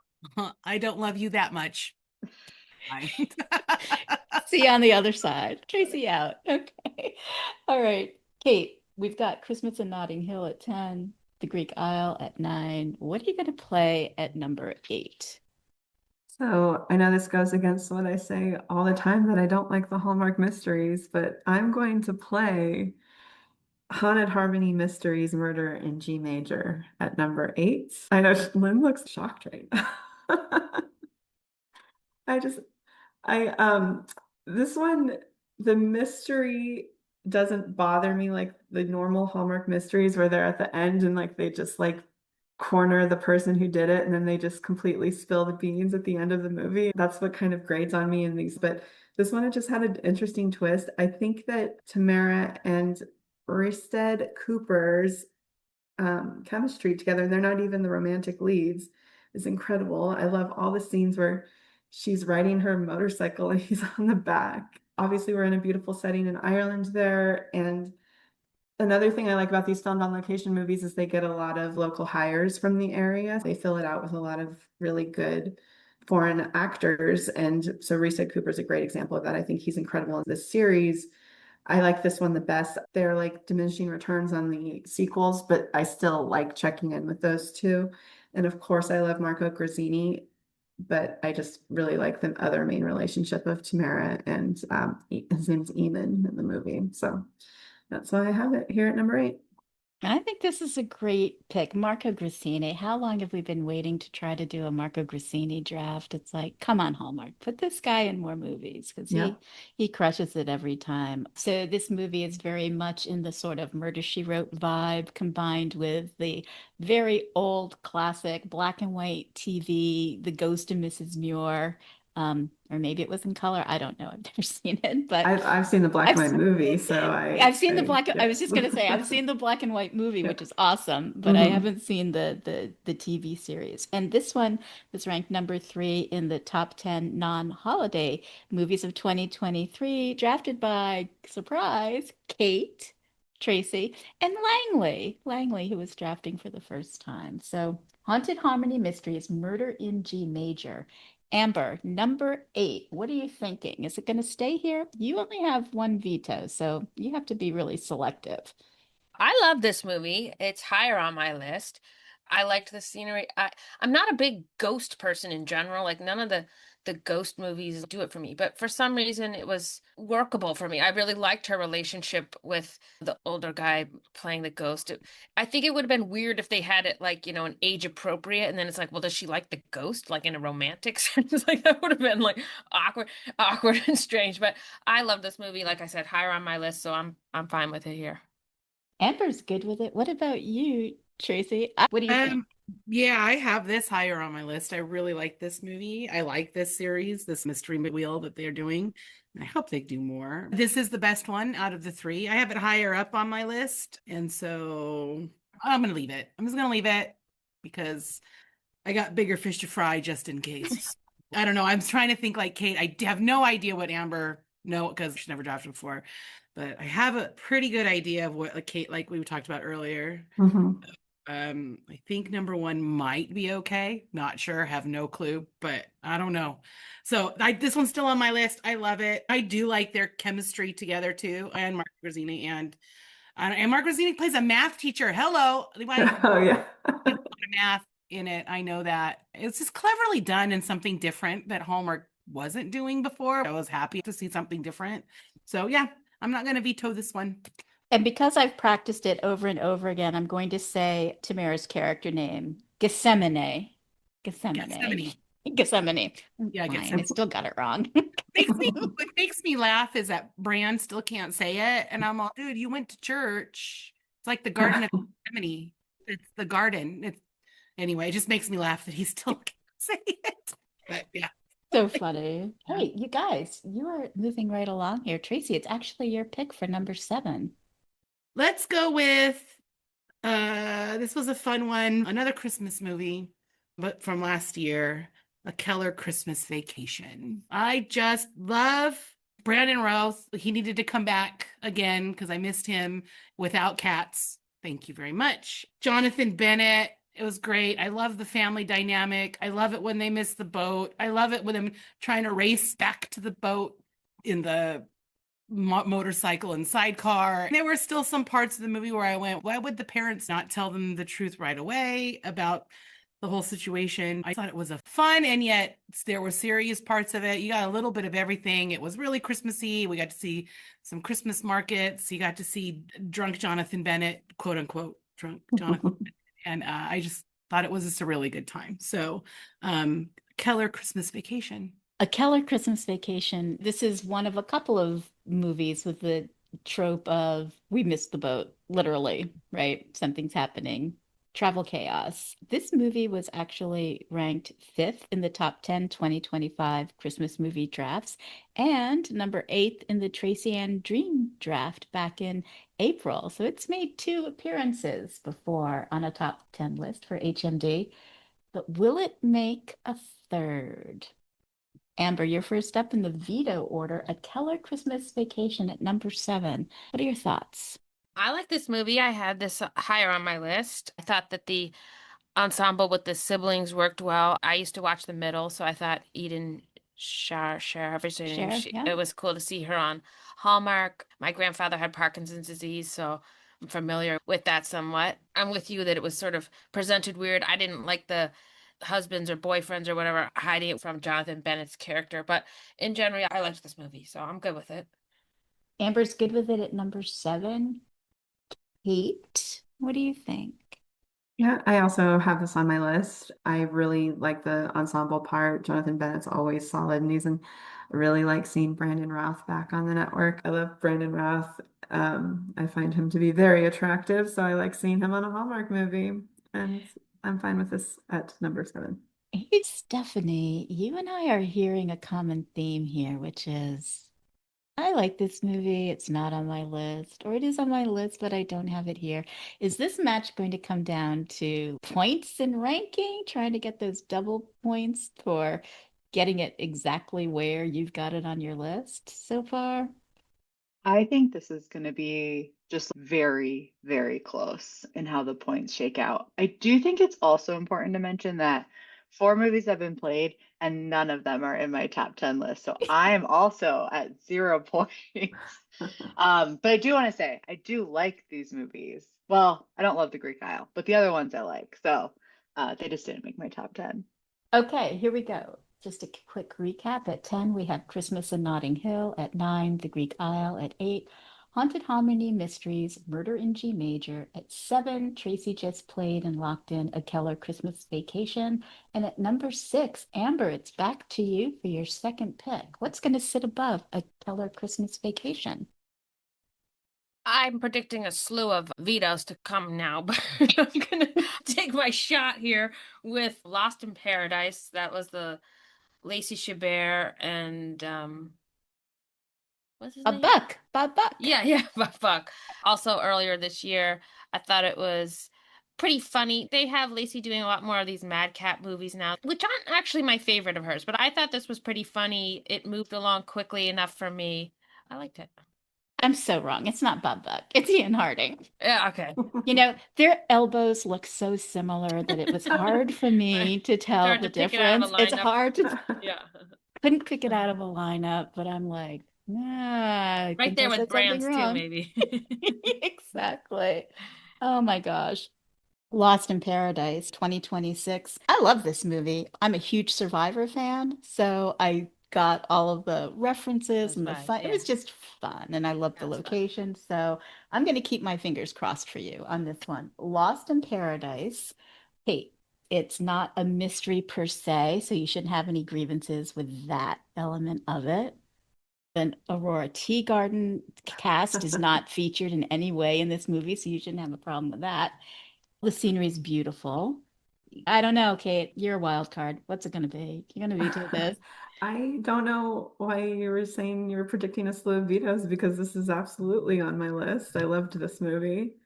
I don't love you that much. Fine. See you on the other side. Tracy out. Okay. All right. Kate, we've got Christmas in Notting Hill at 10, The Greek Isle at 9. What are you going to play at number 8? So I know this goes against what I say all the time that I don't like the Hallmark mysteries, but I'm going to play Haunted Harmony Mysteries Murder in G Major at number 8. I know Lynn looks shocked right now. I just this one, the mystery doesn't bother me like the normal Hallmark mysteries where they're at the end and like they just like corner the person who did it and then they just completely spill the beans at the end of the movie. That's what kind of grades on me in these. But this one, it just had an interesting twist. I think that Tamara and Orsted Cooper's chemistry together, and they're not even the romantic leads, is incredible. I love all the scenes where she's riding her motorcycle and he's on the back. Obviously, we're in a beautiful setting in Ireland there. And another thing I like about these filmed on location movies is they get a lot of local hires from the area. They fill it out with a lot of really good foreign actors. And so Reese Cooper's a great example of that. I think he's incredible in this series. I like this one the best. They're like diminishing returns on the sequels, but I still like checking in with those two. And of course, I love Marco Grazzini, but I just really like the other main relationship of Tamara and his name's Eamon in the movie. So that's why I have it here at number 8. I think this is a great pick. Marco Grassini. How long have we been waiting to try to do a Marco Grassini draft? It's like, come on, Hallmark, put this guy in more movies because Yeah. he crushes it every time. So this movie is very much in the sort of Murder, She Wrote vibe combined with the very old classic black and white TV, The Ghost of Mrs. Muir. Or maybe it was in color. I don't know. I've never seen it, but I've seen the black and I've white movie, so I've seen the black. I was yes. just gonna say I've seen the black and white movie, Yeah. which is awesome, but I Mhm. haven't seen the TV series. And this one was ranked number 3 in the top 10 non-holiday movies of 2023, drafted by surprise Kate, Tracy, and Langley. Langley, who was drafting for the first time. So, Haunted Harmony Mysteries, Murder in G Major. Amber, number 8. What are you thinking? Is it going to stay here? You only have one veto, so you have to be really selective. I love this movie. It's higher on my list. I liked the scenery. I'm not a big ghost person in general. Like none of the ghost movies do it for me. But for some reason it was workable for me. I really liked her relationship with the older guy playing the ghost. I think it would have been weird if they had it like, an age appropriate and then it's like, well, does she like the ghost like in a romantic sense? Like that would have been like awkward and strange. But I love this movie. Like I said, higher on my list, so I'm fine with it here. Amber's good with it. What about you, Tracy? What do you think? Yeah, I have this higher on my list. I really like this movie. I like this series, this mystery wheel that they're doing. And I hope they do more. This is the best one out of the 3. I have it higher up on my list. And so I'm going to leave it. I'm just going to leave it because I got bigger fish to fry just in case. I don't know. I'm trying to think like Kate. I have no idea what Amber, no, because she's never drafted before. But I have a pretty good idea of what like Kate, like we talked about earlier. Mhm. I think number 1 might be okay. Not sure, have no clue, but I don't know. So this one's still on my list. I love it. I do like their chemistry together too. And Mark Grazzini and Mark Grazzini plays a math teacher. Hello, Oh yeah. math in it. I know that it's just cleverly done and something different that Hallmark wasn't doing before. I was happy to see something different. So yeah, I'm not going to veto this one. And because I've practiced it over and over again, I'm going to say Tamara's character name, Gethsemane. Gethsemane. Gethsemane. Gethsemane. Yeah, Fine. I Gethsemane. still got it wrong. What makes me laugh is that Bran still can't say it. And I'm all, dude, you went to church. It's like the Garden of Gethsemane. It's the garden. Anyway, it just makes me laugh that he still can't say it. But yeah. So funny. Yeah. Hey, you guys, you are moving right along here. Tracy, it's actually your pick for number 7. Let's go with This was a fun one. Another Christmas movie, but from last year, A Keller Christmas Vacation. I just love Brandon Routh. He needed to come back again because I missed him without cats. Thank you very much. Jonathan Bennett. It was great. I love the family dynamic. I love it when they miss the boat. I love it when them trying to race back to the boat in the motorcycle and sidecar. There were still some parts of the movie where I went, why would the parents not tell them the truth right away about the whole situation? I thought it was a fun, and yet there were serious parts of it. You got a little bit of everything. It was really Christmassy. We got to see some Christmas markets. You got to see drunk Jonathan Bennett, quote unquote, drunk Jonathan Bennett. And I just thought it was just a really good time. So Keller Christmas Vacation. A Keller Christmas Vacation. This is one of a couple of movies with the trope of we missed the boat, literally, right? Something's happening. Travel chaos. This movie was actually ranked 5th in the top 10 2025 Christmas movie drafts and number 8th in the Tracy Ann Dream draft back in April. So it's made 2 appearances before on a top 10 list for HMD. But will it make a third? Amber, you're first up in the veto order. A Keller Christmas Vacation at number 7. What are your thoughts? I like this movie. I had this higher on my list. I thought that the ensemble with the siblings worked well. I used to watch the middle, so I thought Eden however her name, Cher, yeah. it was cool to see her on Hallmark. My grandfather had Parkinson's disease, so I'm familiar with that somewhat. I'm with you that it was sort of presented weird. I didn't like the husbands or boyfriends or whatever hiding it from Jonathan Bennett's character, but in general, I liked this movie, so I'm good with it. Amber's good with it at number 7. Kate, what do you think? Yeah, I also have this on my list. I really like the ensemble part. Jonathan Bennett's always solid, and I really like seeing Brandon Routh back on the network. I love Brandon Routh. I find him to be very attractive, so I like seeing him on a Hallmark movie, and I'm fine with this at number 7. Hey, Stephanie, you and I are hearing a common theme here, which is I like this movie. It's not on my list, or it is on my list, but I don't have it here. Is this match going to come down to points and ranking, trying to get those double points for getting it exactly where you've got it on your list so far? I think this is going to be just very, very close in how the points shake out. I do think it's also important to mention that 4 movies have been played and none of them are in my top 10 list. So I am also at 0 points. But I do want to say, I do like these movies. Well, I don't love The Greek Isle, but the other ones I like. So they just didn't make my top 10. Okay, here we go. Just a quick recap. At 10, we have Christmas in Notting Hill. At 9, The Greek Isle. At 8, Haunted Harmony Mysteries, Murder in G Major. At 7, Tracy just played and locked in A Keller Christmas Vacation. And at number 6, Amber, it's back to you for your second pick. What's going to sit above A Keller Christmas Vacation? I'm predicting a slew of vetoes to come now, but I'm gonna take my shot here with Lost in Paradise. That was the Lacey Chabert and what's his A name? buck, Bob Buck. Yeah, fuck. Also earlier this year, I thought it was pretty funny. They have Lacey doing a lot more of these Madcap movies now, which aren't actually my favorite of hers, but I thought this was pretty funny. It moved along quickly enough for me. I liked it. I'm so wrong. It's not Bob Buck. It's Ian Harding. Yeah, okay. You know, their elbows look so similar that it was hard for me to tell hard the to pick it out of difference. a It's lineup. hard to Yeah. couldn't pick it out of a lineup, but I'm like, nah, I Right think there I with said something brands too, wrong. maybe. Exactly. Oh my gosh. Lost in Paradise 2026. I love this movie. I'm a huge Survivor fan, so I got all of the references Those and the vibes, fun. It yeah. was just fun, and I love the That's fun. location. So I'm going to keep my fingers crossed for you on this one. Lost in Paradise. Hey, it's not a mystery per se, so you shouldn't have any grievances with that element of it. An Aurora Tea Garden cast is not featured in any way in this movie, so you shouldn't have a problem with that. The scenery is beautiful. I don't know, Kate. You're a wild card. What's it going to be? You're going to veto this. I don't know why you were saying you were predicting a slew of vetoes because this is absolutely on my list. I loved this movie.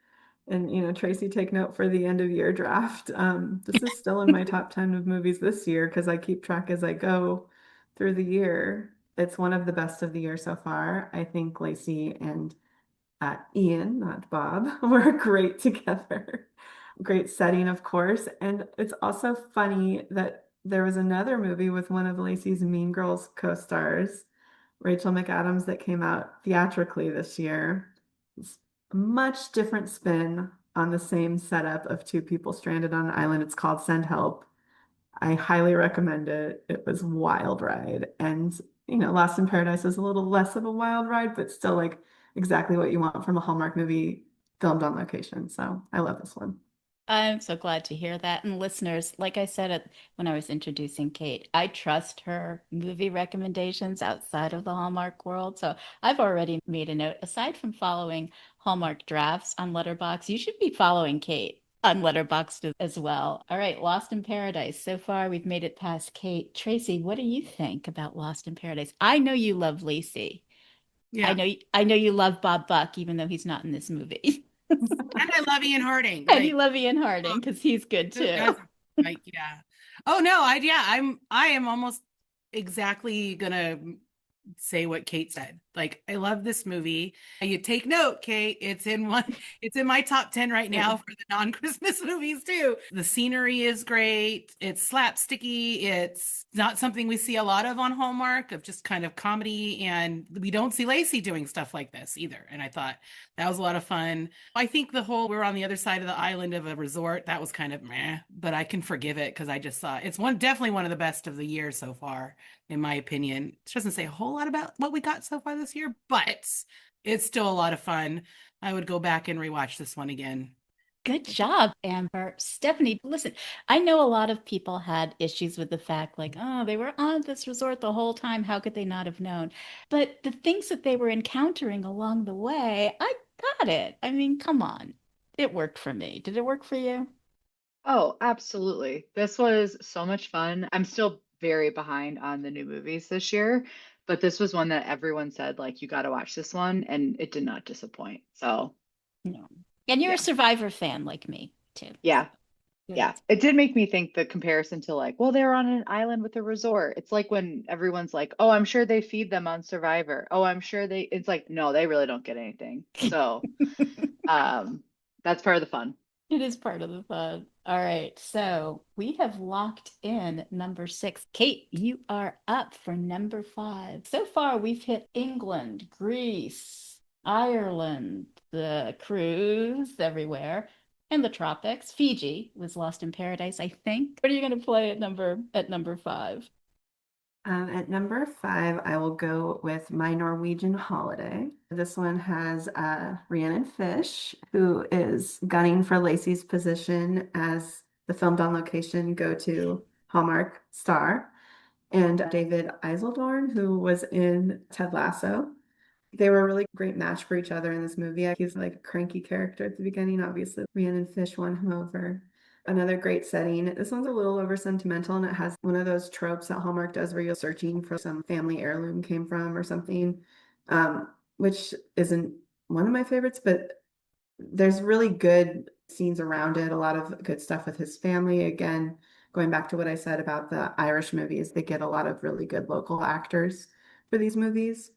And, Tracy, take note for the end of year draft. This is still in my top 10 of movies this year because I keep track as I go through the year. It's one of the best of the year so far. I think Lacey and Ian, not Bob, were great together. Great setting, of course. And it's also funny that there was another movie with one of Lacey's Mean Girls co-stars, Rachel McAdams, that came out theatrically this year. It's a much different spin on the same setup of two people stranded on an island. It's called Send Help. I highly recommend it. It was a wild ride. And, Lost in Paradise is a little less of a wild ride, but still like exactly what you want from a Hallmark movie filmed on location. So I love this one. I'm so glad to hear that. And listeners, like I said when I was introducing Kate, I trust her movie recommendations outside of the Hallmark world. So I've already made a note. Aside from following Hallmark drafts on Letterboxd, you should be following Kate on Letterboxd as well. All right, Lost in Paradise. So far, we've made it past Kate. Tracy, what do you think about Lost in Paradise? I know you love Lacey. Yeah. I know you love Bob Buck, even though he's not in this movie. And I love Ian Harding. And you love Ian Harding because he's good Who too. doesn't? Like, yeah. Oh no, I am almost exactly gonna say what Kate said. Like, I love this movie. You take note, Kate. It's in my top 10 right now for the non-Christmas movies too. The scenery is great. It's slapsticky. It's not something we see a lot of on Hallmark, of just kind of comedy, and we don't see Lacey doing stuff like this either. And I thought that was a lot of fun. I think the whole we're on the other side of the island of a resort, that was kind of meh, but I can forgive it because I just saw it's definitely one of the best of the year so far, in my opinion. It doesn't say a whole lot about what we got so far this year, but it's still a lot of fun. I would go back and rewatch this one again. Good job, Amber. Stephanie, listen, I know a lot of people had issues with the fact, like, oh, they were on this resort the whole time. How could they not have known? But the things that they were encountering along the way, I got it. I mean, come on. It worked for me. Did it work for you? Oh, absolutely. This was so much fun. I'm still very behind on the new movies this year, but this was one that everyone said, like, you got to watch this one, and it did not disappoint. So, No. And you're a yeah, Survivor fan like me, too. yeah, Good. yeah. It did make me think the comparison to, like, well, they're on an island with a resort. It's like when everyone's like, oh, I'm sure they feed them on Survivor. Oh, I'm sure it's like, no, they really don't get anything. So, um, that's part of the fun. It is part of the fun. All right, so we have locked in number 6. Kate, you are up for number 5. So far, we've hit England, Greece, Ireland, the cruise everywhere, and the tropics. Fiji was Lost in Paradise, I think. What are you going to play at number 5? At number 5, I will go with My Norwegian Holiday. This one has Rhiannon Fish, who is gunning for Lacey's position as the filmed on location go-to Hallmark star, and David Eiseldorn, who was in Ted Lasso. They were a really great match for each other in this movie. He's like a cranky character at the beginning. Obviously, Rhiannon Fish won him over. Another great setting. This one's a little over sentimental, and it has one of those tropes that Hallmark does where you're searching for some family heirloom came from or something, which isn't one of my favorites, but there's really good scenes around it. A lot of good stuff with his family. Again, going back to what I said about the Irish movies, they get a lot of really good local actors for these movies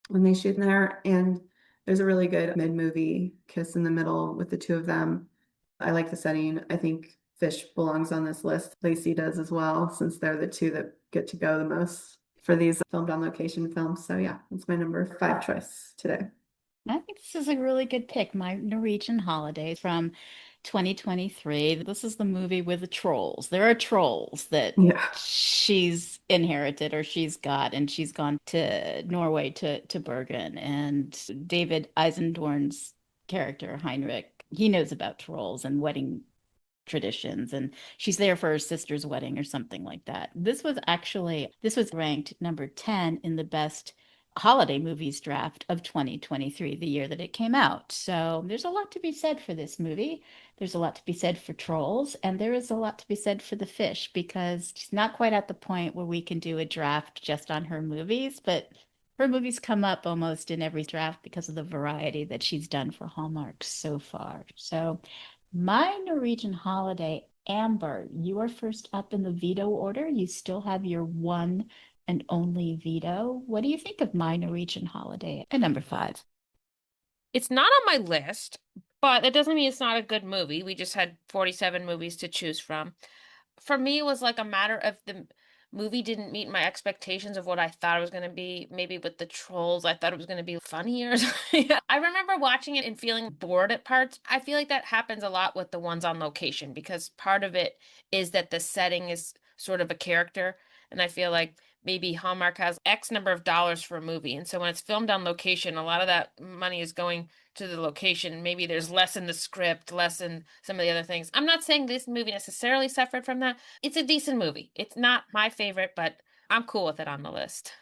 when they shoot in there. And there's a really good mid-movie kiss in the middle with the two of them. I like the setting. I think Fish belongs on this list. Lacey does as well, since they're the two that get to go the most for these filmed on location films. So yeah, that's my number 5 choice today. I think this is a really good pick. My Norwegian Holidays from 2023. This is the movie with the trolls. There are trolls that Yeah. she's inherited or she's got, and she's gone to Norway to Bergen. And David Eisendorn's character, Heinrich, he knows about trolls and wedding traditions, and she's there for her sister's wedding or something like that. This was ranked number 10 in the best holiday movies draft of 2023, the year that it came out. So there's a lot to be said for this movie. There's a lot to be said for trolls, and there is a lot to be said for the fish, because she's not quite at the point where we can do a draft just on her movies, but Her movies come up almost in every draft because of the variety that she's done for Hallmark so far. So, My Norwegian Holiday, Amber, you are first up in the veto order. You still have your one and only veto. What do you think of My Norwegian Holiday at number 5? It's not on my list, but that doesn't mean it's not a good movie. We just had 47 movies to choose from. For me, it was like a matter of the movie didn't meet my expectations of what I thought it was going to be. Maybe with the trolls, I thought it was going to be funnier. I remember watching it and feeling bored at parts. I feel like that happens a lot with the ones on location because part of it is that the setting is sort of a character. And I feel like maybe Hallmark has X number of dollars for a movie. And so when it's filmed on location, a lot of that money is going to the location. Maybe there's less in the script, less in some of the other things. I'm not saying this movie necessarily suffered from that. It's a decent movie. It's not my favorite, but I'm cool with it on the list.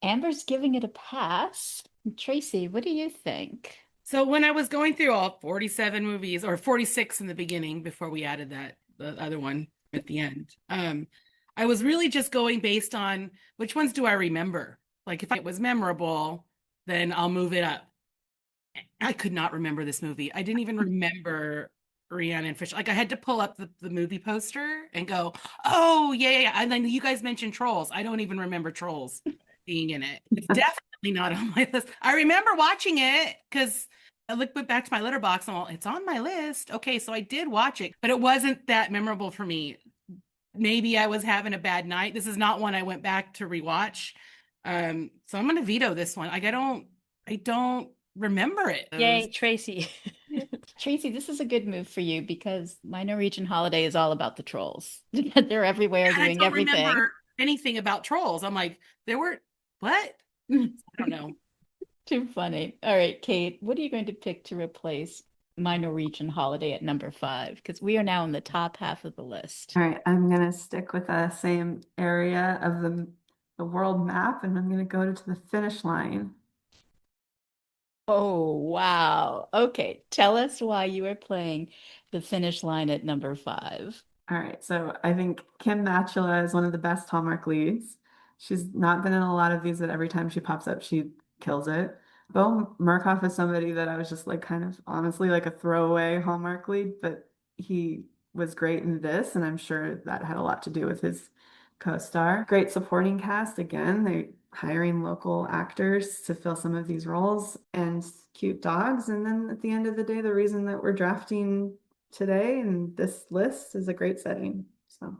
Amber's giving it a pass. Tracy, what do you think? So when I was going through all 47 movies, or 46 in the beginning before we added the other one at the end, I was really just going based on which ones do I remember? Like if it was memorable, then I'll move it up. I could not remember this movie. I didn't even remember Rhiannon Fish. Like I had to pull up the movie poster and go, oh yeah. And then you guys mentioned Trolls. I don't even remember Trolls being in it. It's definitely not on my list. I remember watching it because I went back to my letterbox and well, it's on my list. Okay, so I did watch it, but it wasn't that memorable for me. Maybe I was having a bad night. This is not one I went back to rewatch. So I'm gonna veto this one. Like I don't remember it. Yay, Tracy. Tracy, this is a good move for you because My Norwegian Holiday is all about the trolls. They're everywhere And I doing don't everything. remember anything about Trolls. I'm like, there were what? I don't know. Too funny. All right, Kate, what are you going to pick to replace My Norwegian Holiday at number 5? Because we are now in the top half of the list. All right, I'm gonna stick with the same area of the world map, and I'm gonna go to the finish line. Oh, wow. Okay, tell us why you are playing the finish line at number 5. All right, so I think Kim Matchula is one of the best Hallmark leads. She's not been in a lot of these, but every time she pops up, she kills it. Bo Murkoff is somebody that I was just like kind of honestly like a throwaway Hallmark lead, but he was great in this, and I'm sure that had a lot to do with his co-star. Great supporting cast again. They hiring local actors to fill some of these roles and cute dogs. And then at the end of the day, the reason that we're drafting today and this list is a great setting. So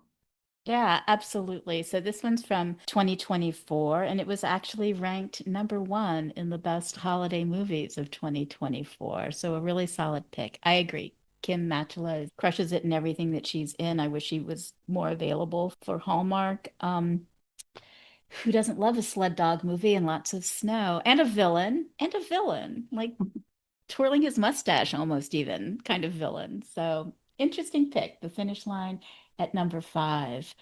Yeah, absolutely. So this one's from 2024, and it was actually ranked number 1 in the best holiday movies of 2024. So a really solid pick. I agree. Kim Matchula crushes it in everything that she's in. I wish she was more available for Hallmark. Who doesn't love a sled dog movie and lots of snow and a villain, like twirling his mustache almost even kind of villain. So interesting pick, the finish line at number 5.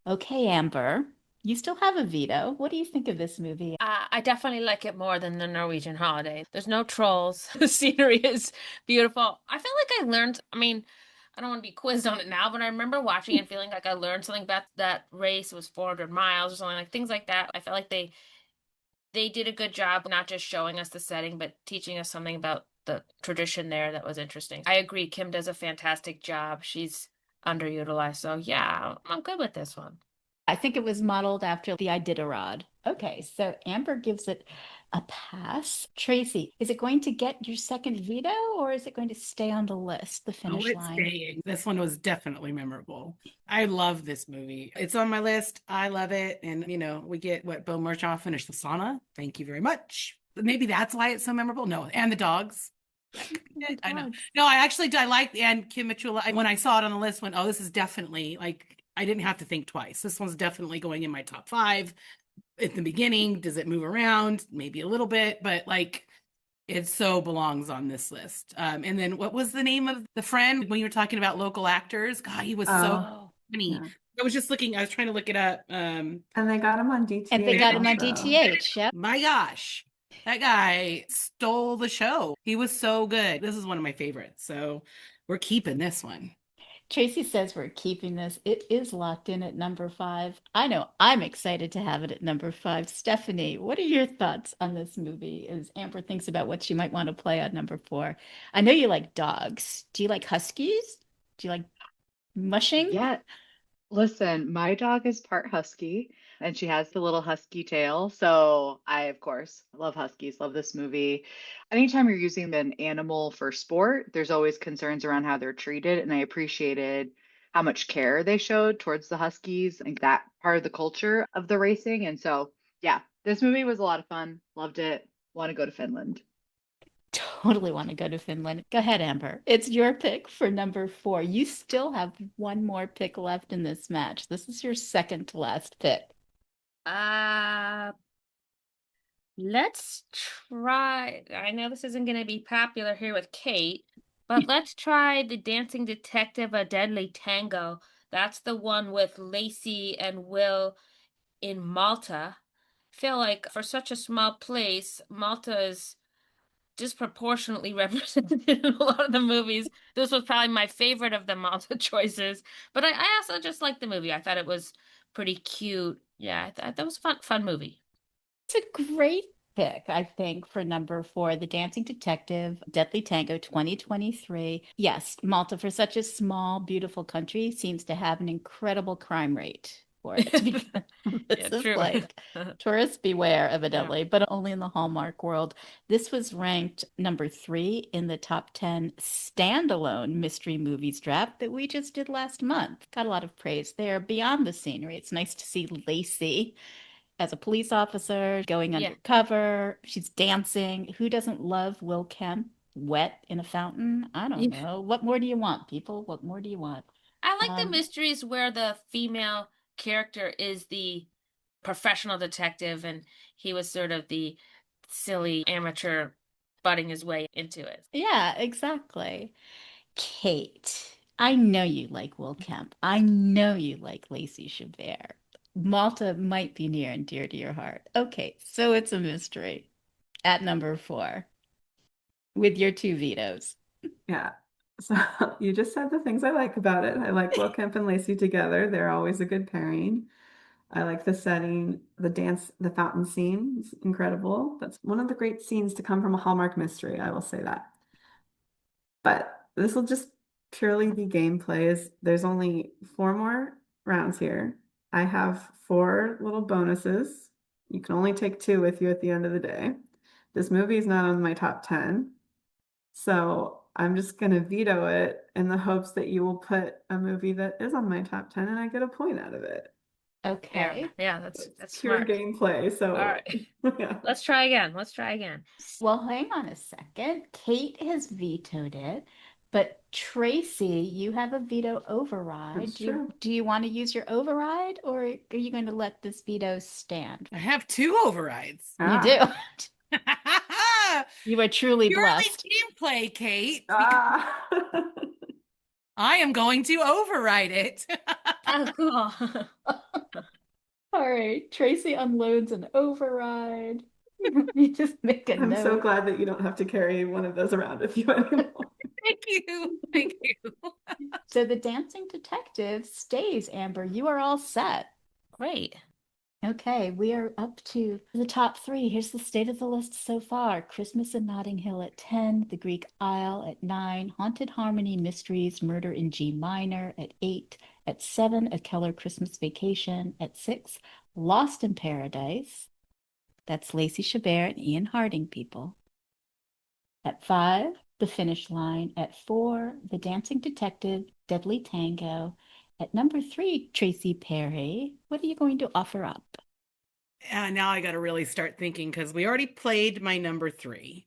Okay, Amber, you still have a veto. What do you think of this movie? I definitely like it more than the Norwegian Holiday. There's no trolls. The scenery is beautiful. I feel like I learned, I mean, I don't want to be quizzed on it now, but I remember watching and feeling like I learned something about that race. It was 400 miles or something like things like that. I felt like they did a good job not just showing us the setting, but teaching us something about the tradition there that was interesting. I agree. Kim does a fantastic job. She's underutilized. So yeah, I'm good with this one. I think it was modeled after the Iditarod. Okay, so Amber gives it a pass. Tracy, is it going to get your second veto or is it going to stay on the list, the Oh, finish it's line? staying. This one was definitely memorable. I love this movie. It's on my list. I love it. And, we get what Bo Murkoff finished the sauna. Thank you very much. Maybe that's why it's so memorable. No, and the dogs. I know. No, I like and Kim Mitchell. When I saw it on the list, went, oh, this is definitely like I didn't have to think twice. This one's definitely going in my top 5. At the beginning, does it move around? Maybe a little bit, but like it so belongs on this list. And then what was the name of the friend when you were talking about local actors? God, he was so funny. yeah. I was trying to look it up. And they got him on DTH. And they got him on also. DTH. Yep. My gosh, that guy stole the show. He was so good. This is one of my favorites. So we're keeping this one. Tracy says we're keeping this. It is locked in at number 5. I know I'm excited to have it at number 5. Stephanie, what are your thoughts on this movie as Amber thinks about what she might want to play on number 4? I know you like dogs. Do you like huskies? Do you like mushing? Yeah, listen, my dog is part husky and she has the little husky tail. So I, of course, love huskies, love this movie. Anytime you're using an animal for sport, there's always concerns around how they're treated. And I appreciated how much care they showed towards the huskies and that part of the culture of the racing. And so, yeah, this movie was a lot of fun. Loved it. Want to go to Finland. Totally want to go to Finland. Go ahead, Amber. It's your pick for number 4. You still have one more pick left in this match. This is your second to last pick. Uh, let's try. I know this isn't going to be popular here with Kate, but let's try The Dancing Detective: A Deadly Tango. That's the one with Lacey and Will in Malta. I feel like for such a small place, Malta is disproportionately represented in a lot of the movies. This was probably my favorite of the Malta choices, but I also just liked the movie. I thought it was pretty cute. Yeah, I thought that was a fun movie. It's a great pick, I think, for number 4, The Dancing Detective, Deadly Tango 2023. Yes, Malta, for such a small, beautiful country, seems to have an incredible crime rate for it. Because Yeah, this is true. like tourists beware, evidently, but only in the Hallmark world. This was ranked number 3 in the top 10 standalone mystery movies draft that we just did last month. Got a lot of praise there beyond the scenery. It's nice to see Lacey as a police officer, going Yeah. undercover. She's dancing. Who doesn't love Will Kemp wet in a fountain? I don't Yeah. know. What more do you want, people? What more do you want? I like the Um, mysteries where the female character is the professional detective and he was sort of the silly amateur butting his way into it. yeah, exactly. Kate, I know you like Will Kemp. I know you like Lacey Chabert. Malta might be near and dear to your heart. Okay, so it's a mystery at number 4 with your 2 vetoes. Yeah. So you just said the things I like about it. I like Will Kemp and Lacey together. They're always a good pairing. I like the setting, the dance, the fountain scene is incredible. That's one of the great scenes to come from a Hallmark mystery, I will say that. But this will just purely be gameplay. There's only 4 more rounds here. I have 4 little bonuses. You can only take 2 with you at the end of the day. This movie is not on my top 10. So I'm just going to veto it in the hopes that you will put a movie that is on my top 10 and I get a point out of it. Okay. Yeah, It's that's pure smart. gameplay. So, All right. yeah. Let's try again. Let's try again. Well, hang on a second. Kate has vetoed it, but Tracy, you have a veto override. That's Do you true. do you want to use your override, or are you going to let this veto stand? I have 2 overrides. You do. Purely You are truly blessed. gameplay, Kate. Ah. I am going to override it. Oh, cool. All right, Tracy unloads an override. You just make a I'm so note. glad that you don't have to carry one of those around with you anymore. Thank you. Thank you. So the dancing detective stays, Amber. You are all set. Great. Okay, we are up to the top 3. Here's the state of the list so far. Christmas in Notting Hill at 10, The Greek Isle at 9, Haunted Harmony Mysteries, Murder in G Minor at 8, at 7, A Keller Christmas Vacation at 6, Lost in Paradise. That's Lacey Chabert and Ian Harding, people. At 5, The Finish Line. At 4, The Dancing Detective, Deadly Tango. At number 3, Tracy Parry. What are you going to offer up? And now I got to really start thinking because we already played my number 3.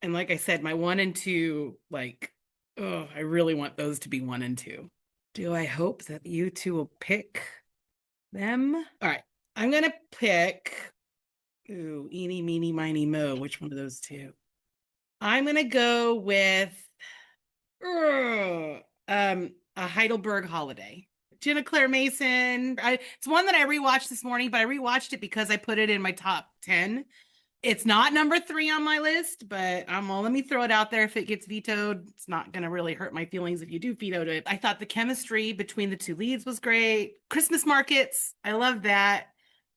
And like I said, my 1 and 2, like, oh, I really want those to be 1 and 2. Do I hope that you 2 will pick them? All right. I'm going to pick, eeny, meeny, miny, mo. Which one of those 2? I'm going to go with a Heidelberg Holiday. Jenna Claire Mason. It's one that I rewatched this morning, but I rewatched it because I put it in my top 10. It's not number 3 on my list, but let me throw it out there. If it gets vetoed, it's not going to really hurt my feelings if you do veto it. I thought the chemistry between the two leads was great. Christmas markets, I love that.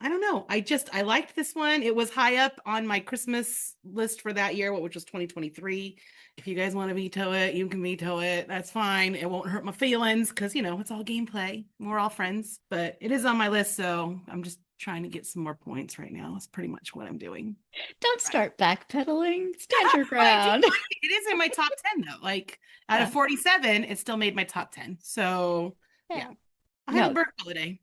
I don't know. I liked this one. It was high up on my Christmas list for that year, which was 2023. If you guys want to veto it, you can veto it. That's fine. It won't hurt my feelings because, it's all gameplay. We're all friends, but it is on my list. So I'm just trying to get some more points right now. That's pretty much what I'm doing. Don't start backpedaling. Stand your But I do ground. like it. It is in my top 10 though. Like out of 47, it still made my top 10. So yeah. I have a bird holiday.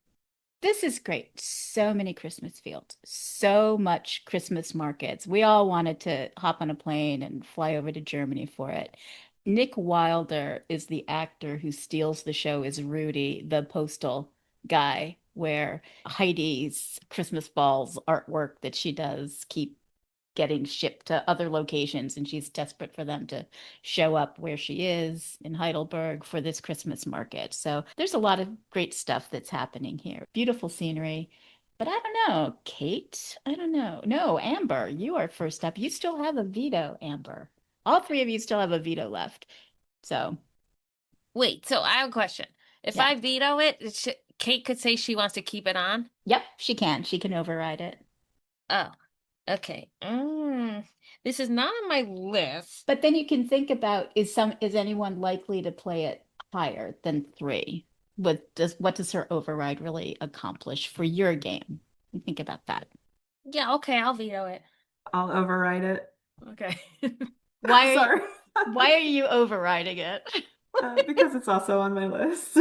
This is great. So many Christmas fields, so much Christmas markets. We all wanted to hop on a plane and fly over to Germany for it. Nick Wilder is the actor who steals the show as Rudy, the postal guy, where Heidi's Christmas balls artwork that she does keep getting shipped to other locations, and she's desperate for them to show up where she is in Heidelberg for this Christmas market. So there's a lot of great stuff that's happening here. Beautiful scenery. But I don't know, Kate, I don't know. No, Amber, you are first up. You still have a veto, Amber. All three of you still have a veto left. So, Wait, so I have a question. If Yeah. I veto it, Kate could say she wants to keep it on? yep, she can. She can override it. Oh, okay. This is not on my list. But then you can think about is anyone likely to play it higher than 3? What does her override really accomplish for your game? You think about that. Yeah, okay, I'll veto it. I'll override it. Okay. Why Sorry. why are you overriding it? Because it's also on my list.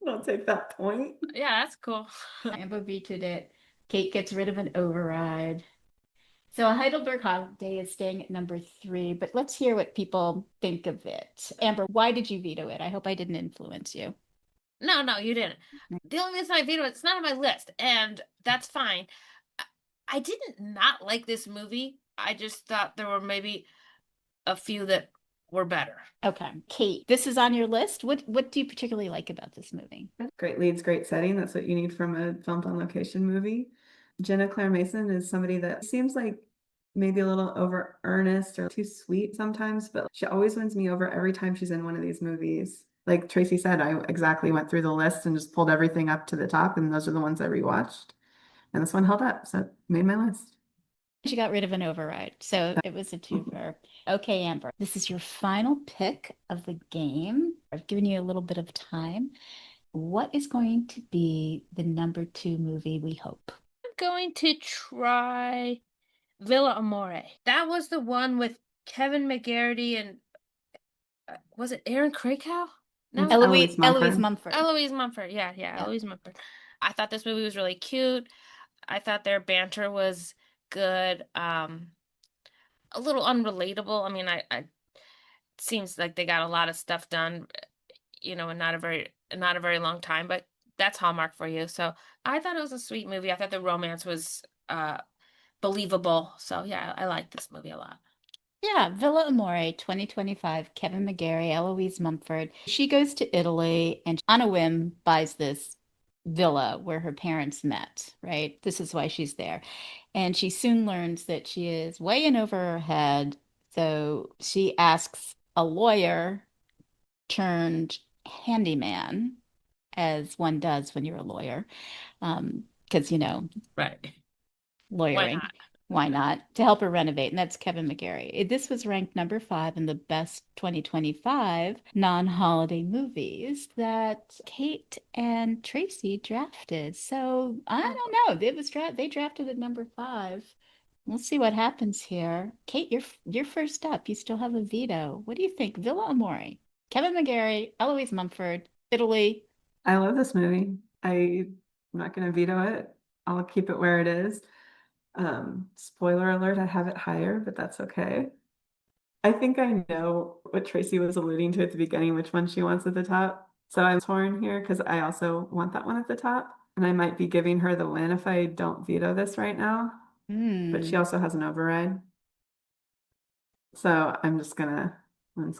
I'll take that point. Yeah, that's cool. Amber vetoed it. Kate gets rid of an override. So a Heidelberg holiday is staying at number 3, but let's hear what people think of it. Amber, why did you veto it? I hope I didn't influence you. No, you didn't. The only reason I veto it's not on my list, and that's fine. I didn't not like this movie. I just thought there were maybe a few that were better. Okay, Kate, this is on your list. What do you particularly like about this movie? Great leads, great setting. That's what you need from a filmed on location movie. Jenna Claire Mason is somebody that seems like maybe a little over earnest or too sweet sometimes, but she always wins me over every time she's in one of these movies. Like Tracy said, I exactly went through the list and just pulled everything up to the top, and those are the ones I rewatched. And this one held up, so it made my list. She got rid of an override, so it was a twofer. Okay, Amber, this is your final pick of the game. I've given you a little bit of time. What is going to be the number 2 movie we hope? I'm going to try Villa Amore. That was the one with Kevin McGarity and was it Aaron Krakow? No, Eloise Mumford. Eloise Mumford. Yeah, Eloise Mumford. I thought this movie was really cute. I thought their banter was good. A little unrelatable. I mean, I it seems like they got a lot of stuff done, in not a very long time, but that's Hallmark for you. So I thought it was a sweet movie. I thought the romance was believable. So yeah, I like this movie a lot. Yeah, Villa Amore, 2025, Kevin McGarry, Eloise Mumford. She goes to Italy and on a whim buys this villa where her parents met, right? This is why she's there. And she soon learns that she is way in over her head. So she asks a lawyer turned handyman, as one does when you're a lawyer, because, Right. lawyering. Why not? To help her renovate. And that's Kevin McGarry. This was ranked number 5 in the best 2025 non-holiday movies that Kate and Tracy drafted. So I don't know. They drafted at number 5. We'll see what happens here. Kate, you're first up. You still have a veto. What do you think? Villa Amore, Kevin McGarry, Eloise Mumford, Italy. I love this movie. I'm not going to veto it. I'll keep it where it is. Spoiler alert, I have it higher, but that's okay. I think I know what Tracy was alluding to at the beginning, which one she wants at the top. So I'm torn here because I also want that one at the top. And I might be giving her the win if I don't veto this right now. But she also has an override. So I'm just gonna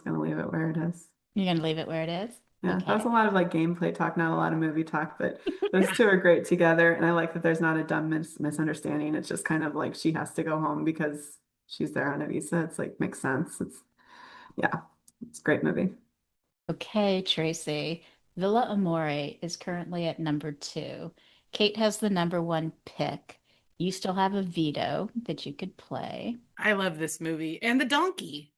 leave it where it is. You're gonna leave it where it is? Yeah, that was a Okay. lot of like gameplay talk, not a lot of movie talk, but those two are great together. And I like that there's not a dumb misunderstanding. It's just kind of like she has to go home because she's there on a visa. It's like makes sense. Yeah, it's a great movie. Okay, Tracy. Villa Amore is currently at number 2. Kate has the number 1 pick. You still have a veto that you could play. I love this movie. And the donkey.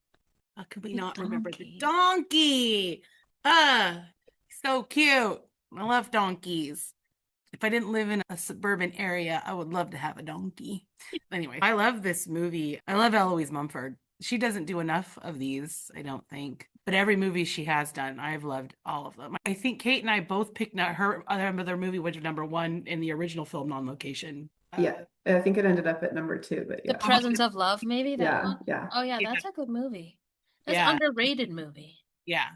How can we The not remember the donkey. donkey? Ah, so cute. I love donkeys. If I didn't live in a suburban area, I would love to have a donkey. Anyway, I love this movie. I love Eloise Mumford. She doesn't do enough of these, I don't think. But every movie she has done, I've loved all of them. I think Kate and I both picked her other movie, which was number 1 in the original film on location. Yeah, I think it ended up at number 2, but The yeah. Presence of Love, maybe that Yeah, one? yeah. Oh yeah, Yeah, that's a good movie. That's yeah. underrated movie. Yeah.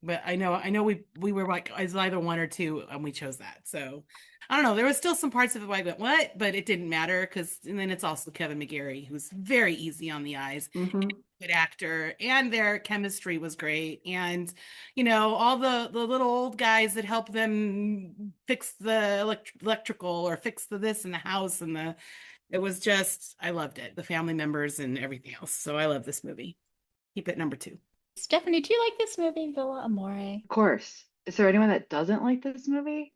But I know we were like it's either 1 or 2 and we chose that. So I don't know. There was still some parts of it like what, but it didn't matter and then it's also Kevin McGarry, who's very easy on the eyes, Hmm. good actor, and their chemistry was great. And all the little old guys that help them fix the electrical or fix the this in the house it was just I loved it. The family members and everything else. So I love this movie. Keep it number 2. Stephanie, do you like this movie, Villa Amore? Of course. Is there anyone that doesn't like this movie?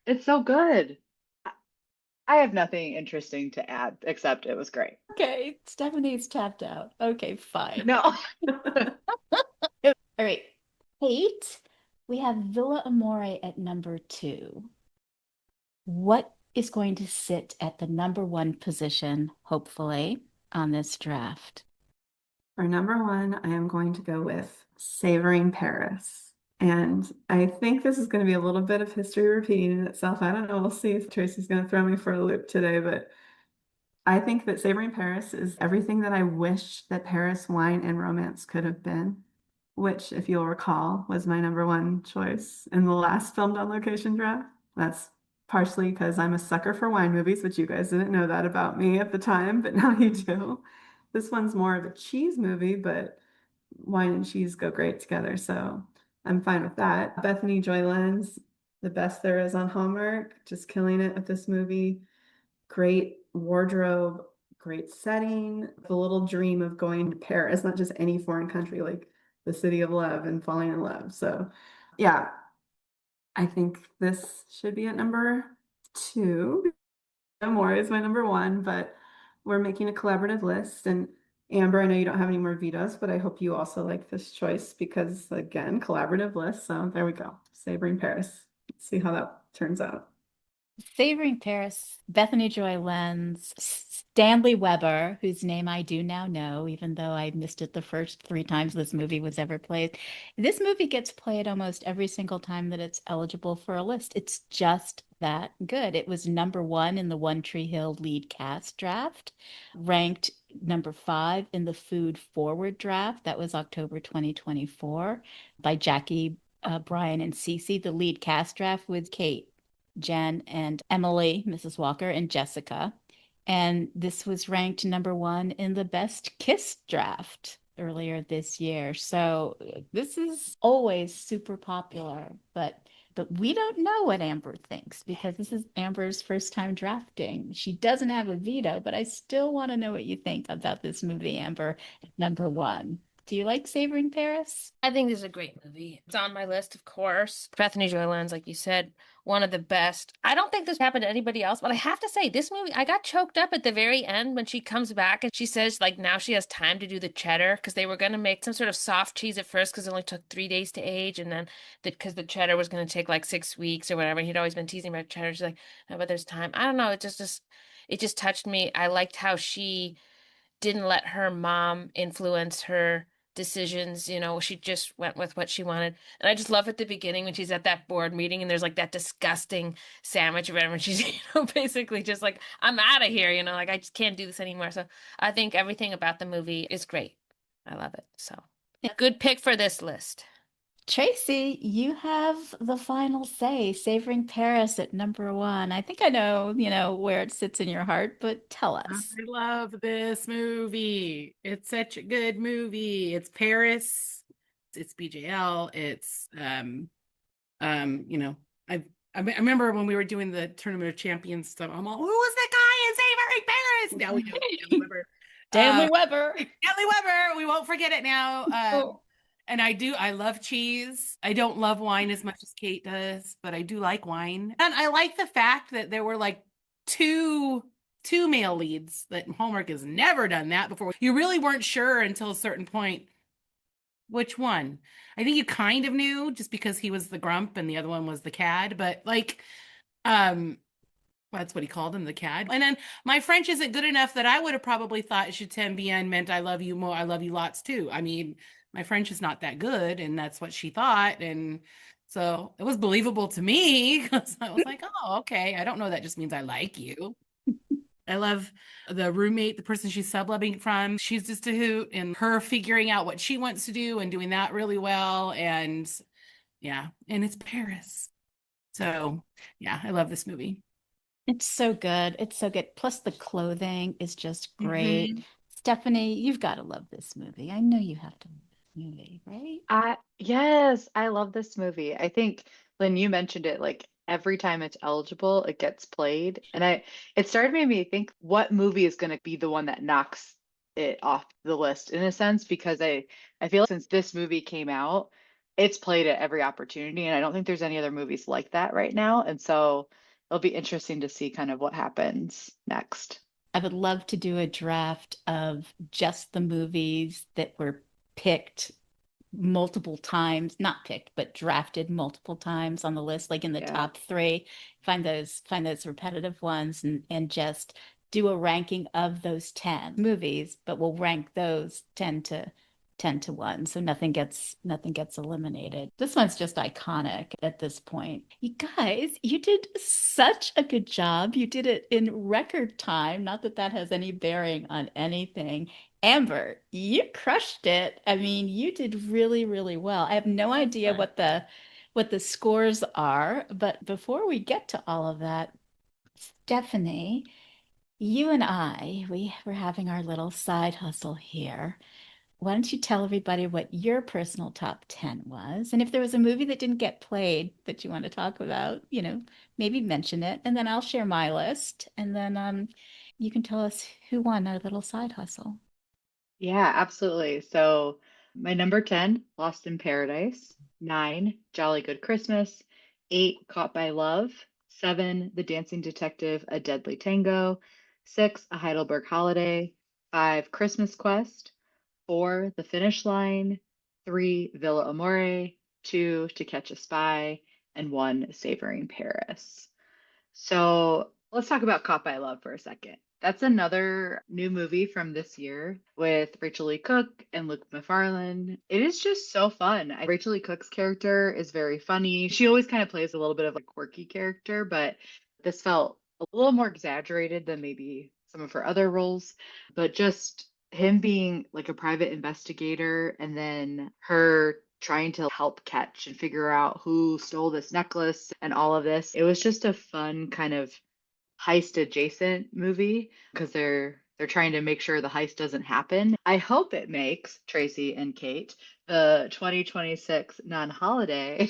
It's so good. I I have nothing interesting to add except it was great. Okay, Stephanie's tapped out. Okay, fine. No. All right, Kate, we have Villa Amore at number 2. What is going to sit at the number 1 position, hopefully, on this draft? For number 1, I am going to go with Savoring Paris. And I think this is going to be a little bit of history repeating itself. I don't know. We'll see if Tracy's going to throw me for a loop today, but I think that Savoring Paris is everything that I wish that Paris wine and romance could have been, which, if you'll recall, was my number 1 choice in the last filmed on location draft. That's partially because I'm a sucker for wine movies, which you guys didn't know that about me at the time, but now you do. This one's more of a cheese movie, but wine and cheese go great together, so I'm fine with that. Bethany Joy Lenz, the best there is on Hallmark, just killing it with this movie. Great wardrobe, great setting, the little dream of going to Paris, not just any foreign country, like the city of love and falling in love. So, yeah, I think this should be at number 2. More is my number 1, but we're making a collaborative list. And Amber, I know you don't have any more vetoes, but I hope you also like this choice because, again, collaborative list. So there we go. Savoring Paris. Let's see how that turns out. Savoring Paris, Bethany Joy Lenz, Stanley Weber, whose name I do now know, even though I missed it the first 3 times this movie was ever played. This movie gets played almost every single time that it's eligible for a list. It's just that good. It was number 1 in the One Tree Hill lead cast draft, ranked number 5 in the Food Forward draft. That was October 2024 by Jackie, Brian, and Cece. The lead cast draft with Kate, Jen, and Emily, Mrs. Walker, and Jessica. And this was ranked number 1 in the Best Kiss draft earlier this year. So this is always super popular, but we don't know what Amber thinks because this is Amber's first time drafting. She doesn't have a veto, but I still want to know what you think about this movie, Amber, number 1. Do you like Savoring Paris? I think this is a great movie. It's on my list, of course. Bethany Joy Lenz, like you said, one of the best. I don't think this happened to anybody else, but I have to say, this movie, I got choked up at the very end when she comes back and she says, like, now she has time to do the cheddar because they were going to make some sort of soft cheese at first because it only took 3 days to age. And then because the cheddar was going to take like 6 weeks or whatever. He'd always been teasing about cheddar. She's like, oh, but there's time. I don't know. It just touched me. I liked how she didn't let her mom influence her decisions. She just went with what she wanted. And I just love at the beginning when she's at that board meeting and there's like that disgusting sandwich or whatever. And she's, basically just like, I'm out of here, like I just can't do this anymore. So I think everything about the movie is great. I love it. So good pick for this list. Tracy, you have the final say, Savoring Paris at number 1. I think I know, where it sits in your heart, but tell us. I love this movie. It's such a good movie. It's Paris. It's BJL. It's You know, I remember when we were doing the Tournament of Champions stuff, I'm all, who was that guy in Savory Paris? Now we know Stanley Weber. Stanley Weber. Stanley Weber, we won't forget it now. Oh. And I love cheese. I don't love wine as much as Kate does, but I do like wine. And I like the fact that there were like two male leads, that Hallmark has never done that before. You really weren't sure until a certain point which one. I think you kind of knew just because he was the grump and the other one was the cad, but like that's what he called him, the cad. And then my French isn't good enough that I would have probably thought je t'aime bien meant I love you more, I love you lots too. I mean, my French is not that good, and that's what she thought. And so it was believable to me because I was like, oh, okay. I don't know. That just means I like you. I love the roommate, the person she's subletting from. She's just a hoot, and her figuring out what she wants to do and doing that really well. And yeah, and it's Paris. So yeah, I love this movie. It's so good. It's so good. Plus, the clothing is just great. Stephanie, you've got to love this movie. I know you have to love this movie, right? Yes, I love this movie. I think Lynn, you mentioned it, like every time it's eligible, it gets played. And it started making me think what movie is going to be the one that knocks it off the list in a sense, because I feel like since this movie came out, it's played at every opportunity, and I don't think there's any other movies like that right now. And so it'll be interesting to see kind of what happens next. I would love to do a draft of just the movies that were picked multiple times, not picked, but drafted multiple times on the list, like in the Yeah. top three. Find those repetitive ones and just do a ranking of those 10 movies, but we'll rank those 10 to 1, so nothing gets eliminated. This one's just iconic at this point. You guys, you did such a good job. You did it in record time. Not that that has any bearing on anything. Amber, you crushed it. I mean, you did really, really well. I have no idea what the scores are, but before we get to all of that, Stephanie, you and I, we were having our little side hustle here. Why don't you tell everybody what your personal top 10 was? And if there was a movie that didn't get played that you want to talk about, maybe mention it. And then I'll share my list. And then you can tell us who won our little side hustle. Yeah, absolutely. So my number 10, Lost in Paradise. 9, Jolly Good Christmas. 8, Caught by Love. 7, The Dancing Detective, A Deadly Tango. 6, A Heidelberg Holiday. 5, Christmas Quest. 4, The Finish Line. 3, Villa Amore. 2, To Catch a Spy. And 1, Savoring Paris. So let's talk about Caught by Love for a second. That's another new movie from this year with Rachel Lee Cook and Luke Macfarlane. It is just so fun. Rachel Lee Cook's character is very funny. She always kind of plays a little bit of a quirky character, but this felt a little more exaggerated than maybe some of her other roles. But just him being like a private investigator and then her trying to help catch and figure out who stole this necklace and all of this. It was just a fun kind of heist adjacent movie because they're trying to make sure the heist doesn't happen. I hope it makes Tracy and Kate the 2026 non-holiday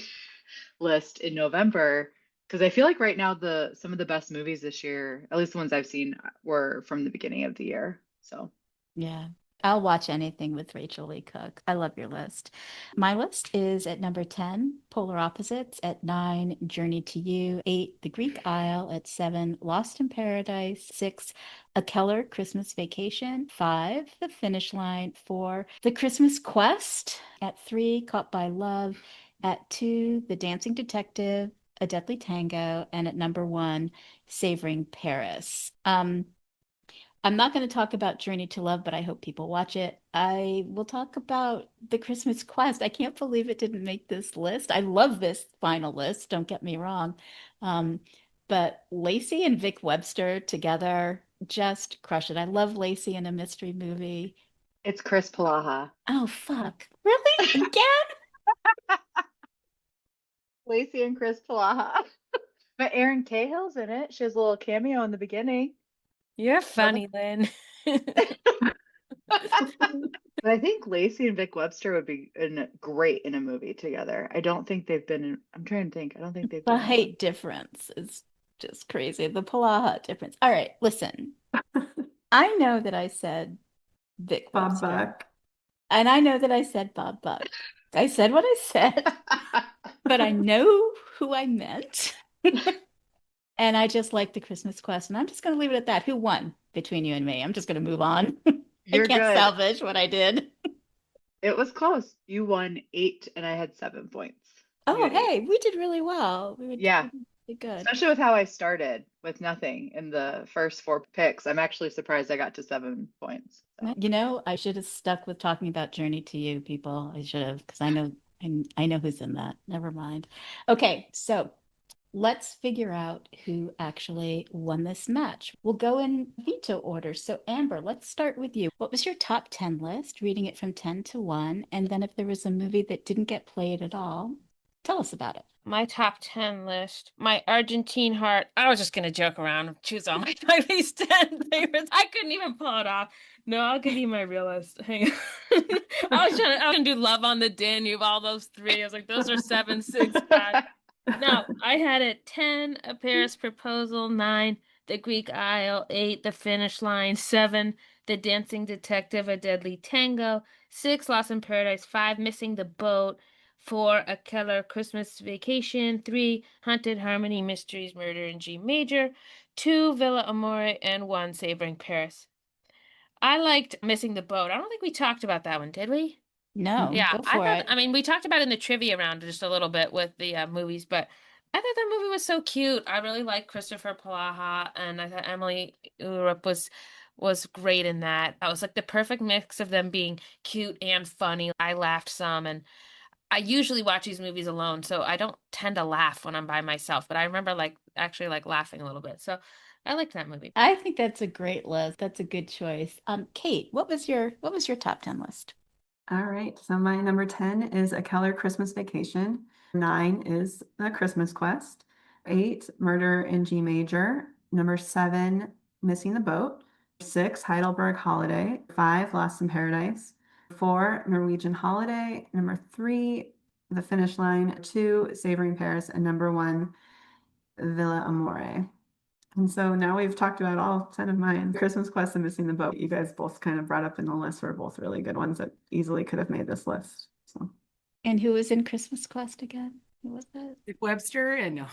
list in November, because I feel like right now some of the best movies this year, at least the ones I've seen, were from the beginning of the year. So Yeah. I'll watch anything with Rachel Lee Cook. I love your list. My list is at number 10, Polar Opposites. At 9, Journey to You. 8, The Greek Isle. At 7, Lost in Paradise. 6, A Keller Christmas Vacation. 5, The Finish Line. 4, The Christmas Quest. At 3, Caught by Love. At 2, The Dancing Detective, A Deadly Tango. And at number 1, Savoring Paris. I'm not going to talk about Journey to Love, but I hope people watch it. I will talk about The Christmas Quest. I can't believe it didn't make this list. I love this final list, don't get me wrong. But Lacey and Vic Webster together just crush it. I love Lacey in a mystery movie. it's Chris Palaha. Oh, fuck. Really? Again? Lacey and Chris Palaha. But Erin Cahill's in it. She has a little cameo in the beginning. You're funny, Lynn. But I think Lacey and Vic Webster would be great in a movie together. I don't think they've been in, I'm trying to think. I don't think they've The been in one. height difference is just crazy. The Palaha difference. All right, listen. I know that I said Vic Bob Webster, Buck. and I know that I said Bob Buck. I said what I said, but I know who I meant. And I just like the Christmas Quest, and I'm just going to leave it at that. Who won between you and me? I'm just going to move on. I You're can't good. salvage what I did. It was close. You won 8 and I had 7 points. You Oh, had 8. hey, we did really well. Yeah. We did good. Especially with how I started with nothing in the first 4 picks. I'm actually surprised I got to 7 points. So. You know, I should have stuck with talking about Journey to You, people. I should have, because I know who's in that. Never mind. Okay, so let's figure out who actually won this match. We'll go in veto order. So Amber, let's start with you. What was your top 10 list, reading it from 10 to 1? And then if there was a movie that didn't get played at all, tell us about it. My top 10 list. My Argentine heart. I was just going to joke around and choose all my least 10 favorites. I couldn't even pull it off. No, I'll give you my real list. Hang on. I was gonna do Love on the Danube, all those 3. I was like, those are 7, 6, 5. No, I had it 10, A Paris Proposal, 9, The Greek Isle, 8, The Finish Line, 7, The Dancing Detective, A Deadly Tango, 6, Lost in Paradise, 5, Missing the Boat, 4, A Keller Christmas Vacation, 3, Haunted Harmony Mysteries Murder in G Major, 2, Villa Amore, and 1, Savoring Paris. I liked Missing the Boat. I don't think we talked about that one, did we? No, Yeah, go I for thought, it. I mean, we talked about it in the trivia round just a little bit with the movies, but I thought that movie was so cute. I really liked Christopher Palaha, and I thought Emily Urup was great in that. That was like the perfect mix of them being cute and funny. I laughed some, and I usually watch these movies alone, so I don't tend to laugh when I'm by myself, but I remember like actually like laughing a little bit. So I liked that movie. I think that's a great list. That's a good choice. Kate, what was your top 10 list? All right, so my number 10 is A Keller Christmas Vacation. 9 is The Christmas Quest. 8, Murder in G Major. Number 7, Missing the Boat. 6, Heidelberg Holiday. 5, Lost in Paradise. 4, Norwegian Holiday. Number 3, The Finish Line. 2, Savoring Paris. And number 1, Villa Amore. And so now we've talked about all 10 of mine. Christmas Quest and Missing the Boat, you guys both kind of brought up in the list, were both really good ones that easily could have made this list. So And who was in Christmas Quest again? Who was that? Vic Webster and no.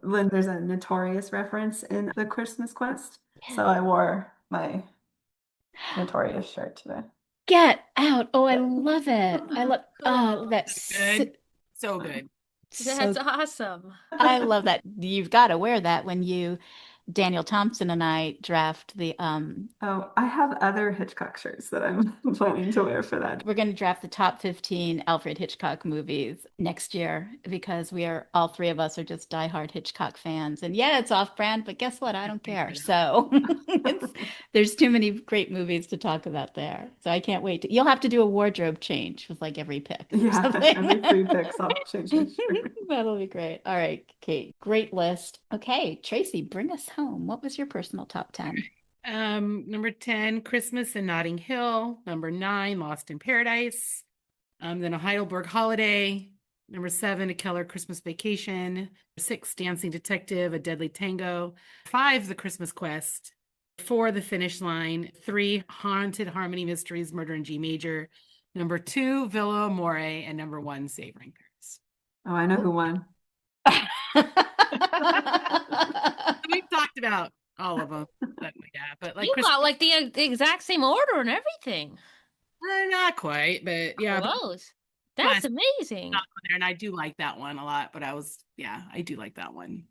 Lynn, there's a notorious reference in the Christmas Quest. So I wore my notorious shirt today. Get out. Oh, I love it. I love Oh, that's Good. So good. that's so awesome. I love that. You've got to wear that when you Daniel Thompson and I draft the Oh, I have other Hitchcock shirts that I'm planning to wear for that. we're going to draft the top 15 Alfred Hitchcock movies next year because we are all 3 of us are just diehard Hitchcock fans. And yeah, it's off brand, but guess what? I don't care. So there's too many great movies to talk about there. So I can't wait you'll have to do a wardrobe change with like every pick. Yeah, every 3 picks, I'll change my shirt. That'll be great. All right, Kate, great list. Okay, Tracy, bring us home. What was your personal top 10? Number 10, Christmas in Notting Hill. Number 9, Lost in Paradise. Then A Heidelberg Holiday. Number 7, A Keller Christmas Vacation. 6, Dancing Detective, A Deadly Tango. 5, The Christmas Quest. 4, The Finish Line. 3, Haunted Harmony Mysteries, Murder in G Major. Number 2, Villa Amore. And number 1, Savoring Paris. Oh, I know who won. We've talked about all of them. But yeah, but like You Christmas, got like the exact same order and everything. not quite, but yeah, but Close. That's Quest amazing. not on there, and I do like that one a lot. But I do like that one.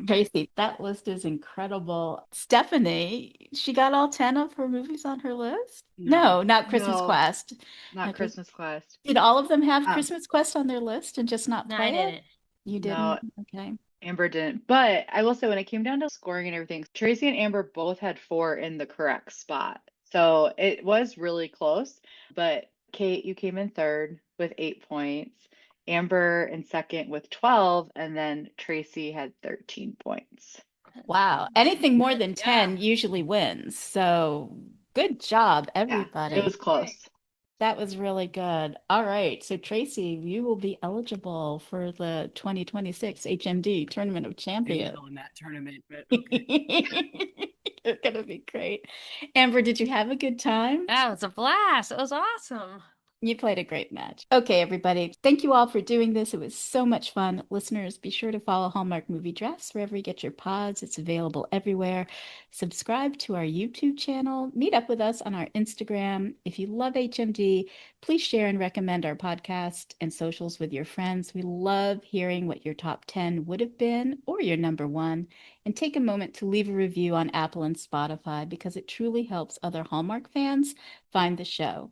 Tracy, that list is incredible. Stephanie, she got all 10 of her movies on her list? No, not Christmas No, Quest. not Not Chris- Christmas Quest. Did all of them have Um, Christmas Quest on their list and just not No, play I it? didn't. You No, didn't? Okay. Amber didn't. But I will say when it came down to scoring and everything, Tracy and Amber both had 4 in the correct spot. So it was really close. But Kate, you came in third with 8 points. Amber in second with 12, and then Tracy had 13 points. Wow. Anything more than Yeah. 10 usually wins. So Good job, Yeah, everybody. it was close. That was really good. All right. So, Tracy, you will be eligible for the 2026 HMD Tournament of Champions. In that tournament, but okay. You're gonna be great. Amber, did you have a good time? That was a blast. It was awesome. You played a great match. Okay, everybody. Thank you all for doing this. It was so much fun. Listeners, be sure to follow Hallmark Movie Drafts wherever you get your pods. It's available everywhere. Subscribe to our YouTube channel. Meet up with us on our Instagram. If you love HMD, please share and recommend our podcast and socials with your friends. We love hearing what your top 10 would have been or your number one. And take a moment to leave a review on Apple and Spotify because it truly helps other Hallmark fans find the show.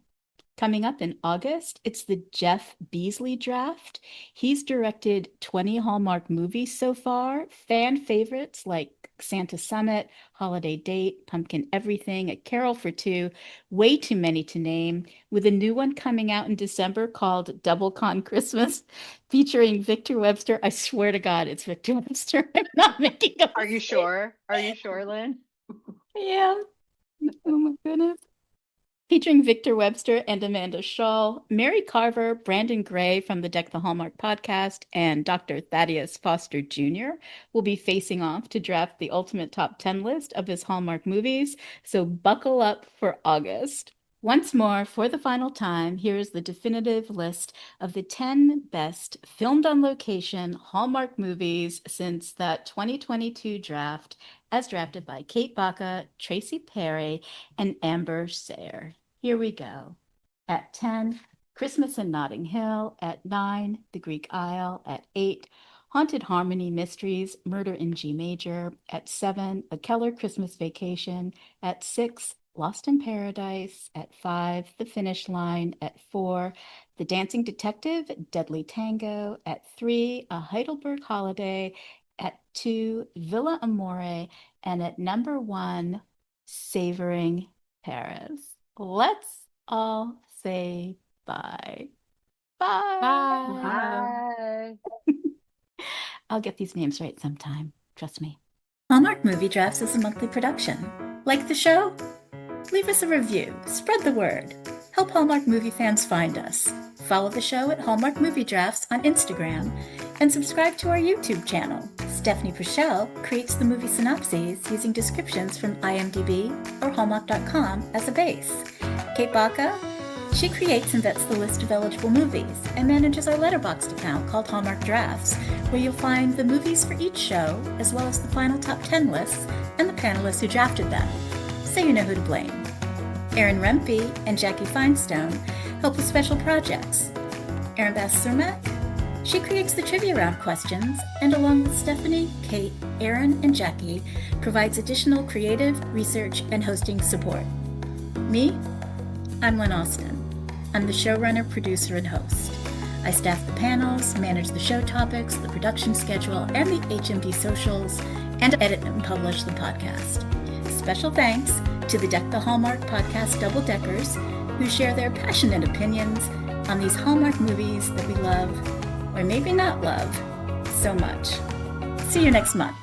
Coming up in August, it's the Jeff Beasley draft. He's directed 20 Hallmark movies so far. Fan favorites like Santa Summit, Holiday Date, Pumpkin Everything, A Carol for Two, way too many to name, with a new one coming out in December called Double Con Christmas, featuring Victor Webster. I swear to God, it's Victor Webster. I'm not making up. Are you sure? Are you sure, Lynn? Yeah. Oh my goodness. Featuring Victor Webster and Amanda Shaw, Mary Carver, Brandon Gray from the Deck the Hallmark podcast, and Dr. Thaddeus Foster Jr. will be facing off to draft the ultimate top 10 list of his Hallmark movies, so buckle up for August. Once more, for the final time, here is the definitive list of the 10 best filmed on location Hallmark movies since that 2022 draft, as drafted by Kate Bacca, Tracy Parry, and Amber Sayre. Here we go. At 10, Christmas in Notting Hill. At 9, The Greek Isle. At 8, Haunted Harmony Mysteries, Murder in G Major. At 7, A Keller Christmas Vacation. At 6, Lost in Paradise. At 5, The Finish Line. At 4, The Dancing Detective, Deadly Tango. At 3, A Heidelberg Holiday. At 2, Villa Amore. And at number 1, Savoring Paris. Let's all say bye. Bye. Bye. I'll get these names right sometime. Trust me. Hallmark Movie Drafts is a monthly production. Like the show? Leave us a review. Spread the word. Help Hallmark movie fans find us. Follow the show at Hallmark Movie Drafts on Instagram and subscribe to our YouTube channel. Stephanie Preschel creates the movie synopses using descriptions from IMDb or Hallmark.com as a base. Kate Bacca, she creates and vets the list of eligible movies and manages our Letterboxd account called Hallmark Drafts, where you'll find the movies for each show, as well as the final top 10 lists and the panelists who drafted them, so you know who to blame. Erin Rempe and Jackie Finestone help with special projects. Erin Bass-Cermak, she creates the trivia round questions, and along with Stephanie, Kate, Erin, and Jackie, provides additional creative, research, and hosting support. Me? I'm Lynn Austin. I'm the showrunner, producer, and host. I staff the panels, manage the show topics, the production schedule, and the HMD socials, and edit and publish the podcast. Special thanks to the Deck the Hallmark podcast double-deckers who share their passionate opinions on these Hallmark movies that we love, or maybe not love, so much. See you next month.